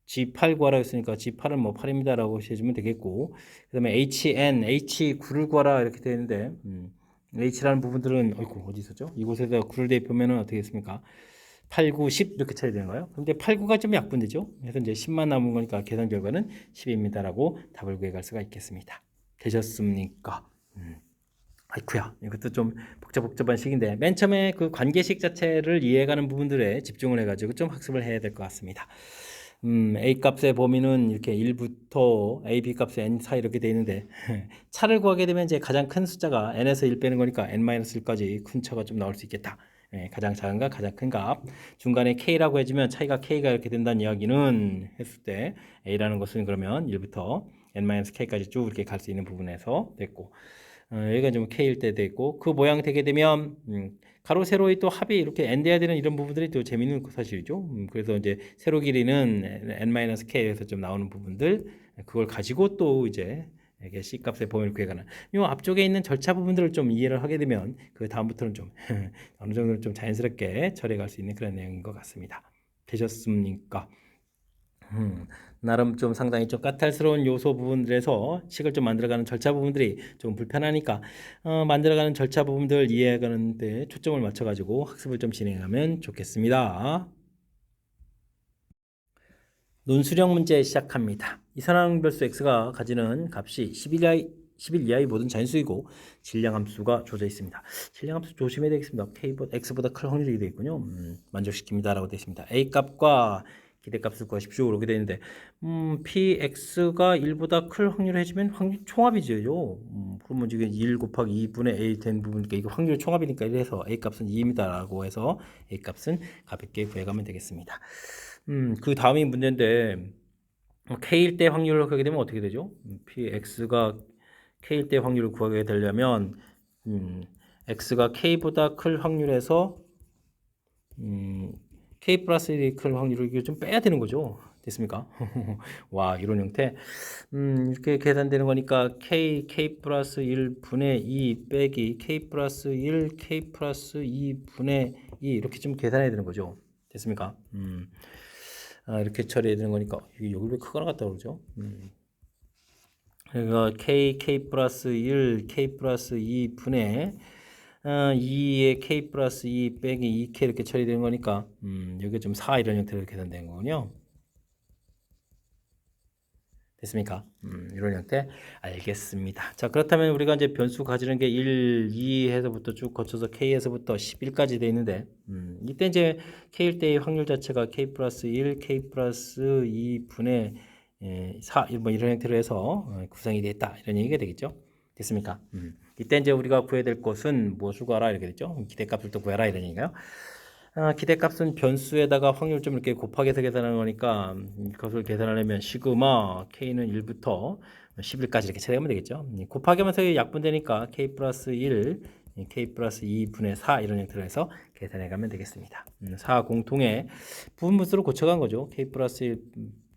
G8 구하라 했으니까 G8은 뭐 8입니다라고 해주면 되겠고 그 다음에 H9를 구하라 이렇게 되는데 H라는 부분들은 어디 있었죠? 이곳에다 9를 대입하면 어떻게 됐습니까? 8, 9, 10 이렇게 쳐야 되는 거예요. 근데 8, 9가 좀 약분되죠? 그래서 이제 10만 남은 거니까 계산 결과는 10입니다라고 답을 구해갈 수가 있겠습니다. 되셨습니까? 아이쿠야, 이것도 좀 복잡한 식인데 맨 처음에 그 관계식 자체를 이해해가는 부분들에 집중을 해가지고 좀 학습을 해야 될 것 같습니다. A 값의 범위는 이렇게 1부터 A, B 값의 n 사이 이렇게 돼 있는데 차를 구하게 되면 이제 가장 큰 숫자가 n에서 1 빼는 거니까 n-1까지 큰 차가 좀 나올 수 있겠다. 가장 작은 값, 가장 큰 값. 중간에 k라고 해주면 차이가 k가 이렇게 된다는 이야기는 했을 때 A라는 것은 그러면 1부터 n-k까지 쭉 이렇게 갈 수 있는 부분에서 됐고 여기가 좀 k일 때 됐고 그 모양 되게 되면 가로 세로의 또 합이 이렇게 n 돼야 되는 이런 부분들이 또 재밌는 사실이죠. 그래서 이제 세로 길이는 n-k에서 좀 나오는 부분들 그걸 가지고 또 이제 이게 c 값의 범위를 구해가는 요 앞쪽에 있는 절차 부분들을 좀 이해를 하게 되면 그 다음부터는 좀 어느 정도 좀 자연스럽게 처리할 수 있는 그런 내용인 것 같습니다. 되셨습니까? 나름 좀 상당히 좀 까탈스러운 요소 부분들에서 식을 좀 만들어가는 절차 부분들이 좀 불편하니까 만들어가는 절차 부분들 이해하는 데 초점을 맞춰가지고 학습을 좀 진행하면 좋겠습니다. 논술형 문제 시작합니다. 이산화탄소별수 x가 가지는 값이 11 이하의 모든 자연수이고 질량함수가 주어져 있습니다. 질량함수 조심해야 되겠습니다. x보다 클 확률이 되어 있군요. 만족시킵니다 라고 되어 있습니다. a 값과 기대값을 구하십시오 이렇게 되어 있는데 px가 1보다 클 확률을 해주면 확률 총합이죠. 그러면 지금 1 곱하기 2분의 a 된 부분이니까 이거 확률 총합이니까 이래서 a 값은 2입니다 라고 해서 a 값은 가볍게 구해가면 되겠습니다. 그 다음이 문제인데 k일 때 확률을 구하게 되면 어떻게 되죠? px가 k일 때 확률을 구하게 되려면 x가 k보다 클 확률에서 k 플러스 1이 클 확률을 이게 좀 빼야 되는 거죠. 됐습니까? 와, 이런 형태. 이렇게 계산되는 거니까 k 플러스 1분의 2 빼기 k 플러스 1 k 플러스 2분의 2 이렇게 좀 계산해야 되는 거죠. 됐습니까? 이렇게 처리해야 되는 거니까 여기 왜 크가 나갔다 그러죠? 그러니까 k 플러스 1 k 플러스 2분의 2의 k 플러스 2 빼기 2k 이렇게 처리되는 거니까 여기 좀 4 이런 형태로 계산된 거군요. 됐습니까? 이런 형태 알겠습니다. 자, 그렇다면 우리가 이제 변수 가지는 게 1, 2에서부터 쭉 거쳐서 k에서부터 11까지 돼 있는데 이때 이제 k일 때의 확률 자체가 k 플러스 1, k 플러스 2분의 4, 뭐 이런 형태로 해서 구성이 됐다 이런 얘기가 되겠죠. 됐습니까? 이때 이제 우리가 구해야 될 것은 무엇을 구하라 이렇게 됐죠. 기대값을 또 구해라 이런 얘기가요. 기대값은 변수에다가 확률 좀 이렇게 곱하기해서 계산하는 거니까 그것을 계산하려면 시그마 k는 1부터 11까지 이렇게 처리하면 되겠죠. 곱하기 하면서 약분되니까 k 플러스 1, k 플러스 2분의 4 이런 형태로 해서 계산해 가면 되겠습니다. 4 공통의 부분분수로 고쳐간 거죠. k 플러스 1,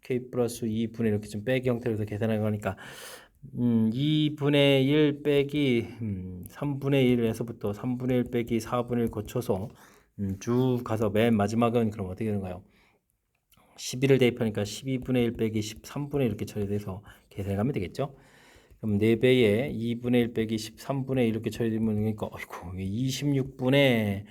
k 플러스 2분의 이렇게 좀 빼기 형태로 해서 계산해 가니까 2분의 1 빼기 3분의 1에서부터 3분의 1 빼기 4분의 1 거쳐서 쭉 가서 맨 마지막은 그럼 어떻게 되는가요? 11을 대입하니까 12분의 1 빼기 13분의 1 이렇게 처리돼서 계산해 가면 되겠죠. 그럼 4배에 2분의 1 빼기 13분의 1 이렇게 처리되면 그러니까 어이구 26분의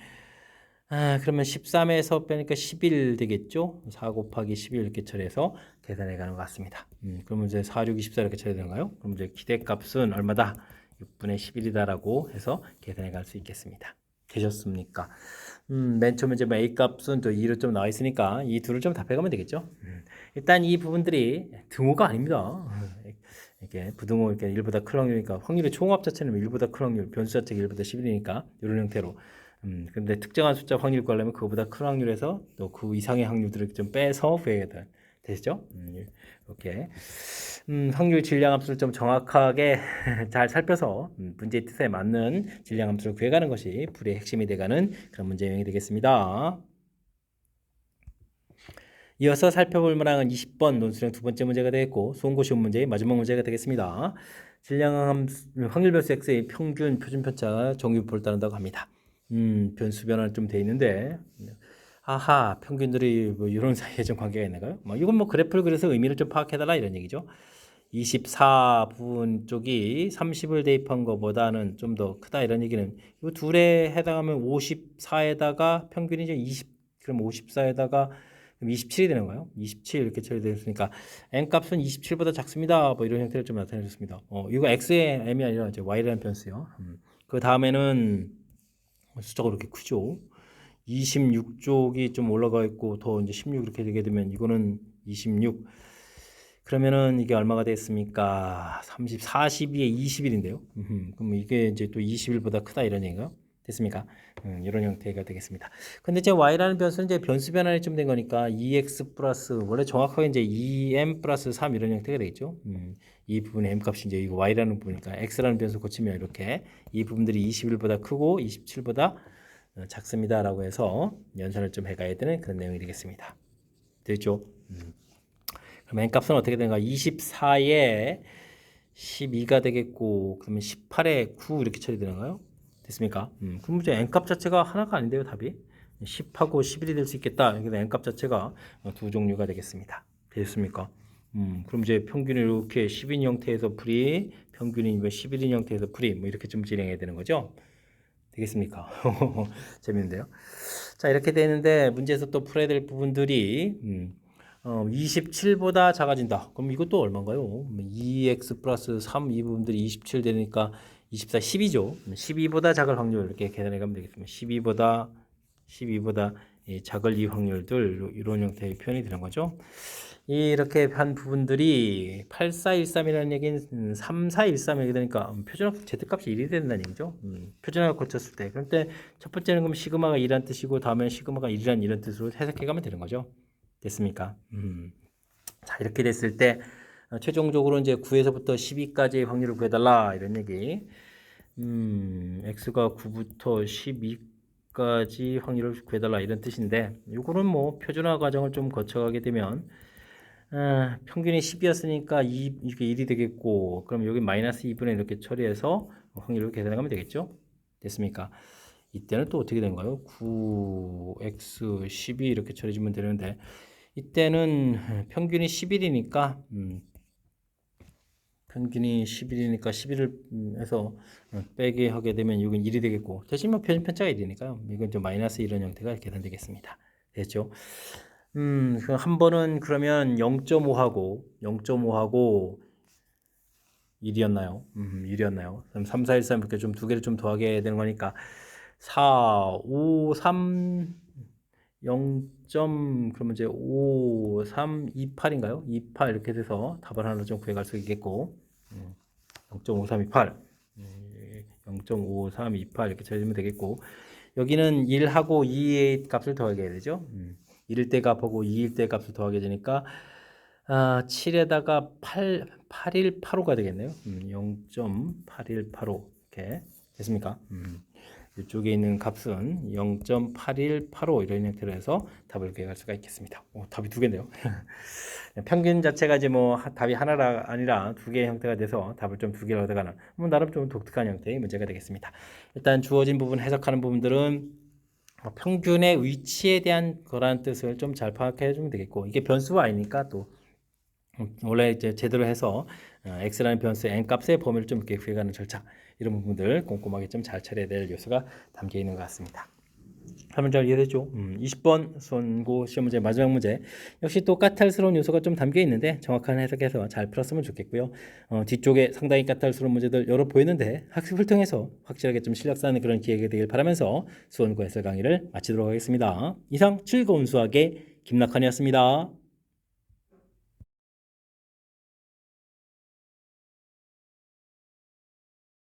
그러면 13에서 빼니까 11 되겠죠. 4 곱하기 11 이렇게 처리해서 계산해 가는 것 같습니다. 그러면 이제 4, 6, 24 이렇게 처리되는가요? 그럼 이제 기대값은 얼마다? 6분의 11이다라고 해서 계산해 갈 수 있겠습니다. 되셨습니까? 맨 처음에 이제 뭐 A 값은 또 2로 좀 나와 있으니까 이 둘을 좀 답해가면 되겠죠. 일단 이 부분들이 등호가 아닙니다. 이렇게 부등호 이렇게 1보다 큰 확률이니까 확률의 총합 자체는 1보다 큰 확률, 변수 자체가 1보다 11이니까 이런 형태로. 근데 특정한 숫자 확률 구하려면 그거보다 큰 확률에서 또 그 이상의 확률들을 좀 빼서 구해야 되시죠? 이렇게 확률 질량함수를 좀 정확하게 잘 살펴서 문제의 뜻에 맞는 질량함수를 구해가는 것이 불의 핵심이 돼가는 그런 문제 유형이 되겠습니다. 이어서 살펴볼 문항은 20번 논술형 두 번째 문제가 되겠고 수험고 시험 문제의 마지막 문제가 되겠습니다. 질량함수 확률 변수 x의 평균 표준 편차 정유법을 따른다고 합니다. 변수 변화는 좀 돼 있는데 아하 평균들이 뭐 이런 사이에 좀 관계가 있나요? 뭐 이건 뭐 그래프를 그려서 의미를 좀 파악해달라 이런 얘기죠. 24분 쪽이 30을 대입한 것보다는 좀 더 크다 이런 얘기는 이 둘에 해당하면 54에다가 평균이 이제 20 그럼 54에다가 그럼 27이 되는 거예요. 27 이렇게 처리되었으니까 n 값은 27보다 작습니다. 뭐 이런 형태를 좀 나타내줬습니다. 이거 x의 m이 아니라 이제 y라는 변수요. 그 다음에는 숫자가 그렇게 크죠. 26쪽이 좀 올라가 있고 더 이제 16 이렇게 되게 되면 이거는 26 그러면은 이게 얼마가 됐습니까? 30, 42에 20일인데요. 그럼 이게 이제 또 20일보다 크다 이런 얘기인가요? 됐습니까? 이런 형태가 되겠습니다. 근데 이제 y라는 변수는 이제 변수 변환이 좀 된 거니까 2x 플러스 원래 정확하게 이제 2m 플러스 3 이런 형태가 되겠죠. 이 부분의 m 값이 이제 이거 y라는 부분이니까 x라는 변수 고치면 이렇게 이 부분들이 21보다 크고 27보다 작습니다라고 해서 연산을 좀 해가야 되는 그런 내용이 되겠습니다. 됐죠? 그럼 n 값은 어떻게 되는가? 24에 12가 되겠고 그러면 18에 9 이렇게 처리되는가요? 됐습니까? 그럼 이제 n 값 자체가 하나가 아닌데요, 답이. 10하고 11이 될 수 있겠다. 그래서 n 값 자체가 두 종류가 되겠습니다. 됐습니까? 그럼 이제 평균이 이렇게 10인 형태에서 풀이, 평균이 11인 형태에서 풀이, 뭐 이렇게 좀 진행해야 되는 거죠. 되겠습니까? 재밌는데요. 자, 이렇게 되는데 문제에서 또 풀어야 될 부분들이 27보다 작아진다. 그럼 이것도 얼마인가요? 2x 플러스 3 이 부분들이 27 되니까 24, 12죠. 12보다 작을 확률 이렇게 계산해 가면 되겠습니다. 12보다 작을 이 확률들 이런 형태의 표현이 되는 거죠. 이렇게 한 부분들이 8413이라는 얘기는 3413 이렇게 되니까 표준화 z값이 1이 된다는 얘기죠. 표준화를 고쳤을 때. 그럴 때 첫 번째는 그럼 시그마가 2란 뜻이고 다음에 시그마가 1이란 이런 뜻으로 해석해 가면 되는 거죠. 됐습니까? 자, 이렇게 됐을 때 최종적으로 이제 9에서부터 12까지의 확률을 구해달라 이런 얘기. x가 9부터 12까지 확률을 구해달라 이런 뜻인데 이거는 뭐 표준화 과정을 좀 거쳐가게 되면 평균이 10이었으니까 이게 1이 되겠고 그럼 여기 마이너스 2분의 이렇게 처리해서 확률을 계산하면 되겠죠? 됐습니까? 이때는 또 어떻게 된가요? 9x 12 이렇게 처리해주면 되는데 이때는 평균이 11이니까 평균이 11이니까 11을 해서 빼게 하게 되면 이건 1이 되겠고 대신 뭐 편차가 1이니까요. 이건 좀 마이너스 이런 형태가 계산되겠습니다. 됐죠? 한 번은 그러면 0.5하고 1이었나요? 1이었나요? 그럼 3, 4, 1, 3 이렇게 좀 두 개를 좀 더하게 되는 거니까 4, 5, 3, 0. 그러면 이제 5, 3, 2, 8인가요? 2, 8 이렇게 돼서 답을 하나 좀 구해갈 수 있겠고 0.5328 0.5328 이렇게 쳐주면 되겠고 여기는 1하고 2의 값을 더하게 되죠. 1일 때 값하고 2일 때 값을 더하게 되니까 7에다가 8185가 되겠네요. 0.8185 이렇게 됐습니까? 이쪽에 있는 값은 0.8185 이런 형태로 해서 답을 구할 수가 있겠습니다. 답이 두 개인데요. 평균 자체가 이제 뭐 답이 하나가 아니라 두 개의 형태가 돼서 답을 좀 두 개로 얻어가는 나름 좀 독특한 형태의 문제가 되겠습니다. 일단 주어진 부분 해석하는 부분들은 평균의 위치에 대한 거라는 뜻을 좀 잘 파악해 주면 되겠고, 이게 변수가 아니니까 또 원래 이제 제대로 해서 x라는 변수의 n 값의 범위를 좀 이렇게 구해가는 절차, 이런 부분들 꼼꼼하게 좀 잘 처리해야 될 요소가 담겨 있는 것 같습니다. 하면 잘 이해되죠? 20번 수원고 시험 문제 마지막 문제 역시 또 까탈스러운 요소가 좀 담겨 있는데 정확한 해석해서 잘 풀었으면 좋겠고요. 뒤쪽에 상당히 까탈스러운 문제들 여러 보이는데 학습을 통해서 확실하게 좀 실력 쌓는 그런 기회가 되길 바라면서 수원고 해설 강의를 마치도록 하겠습니다. 이상 즐거운 수학의 김낙환이었습니다.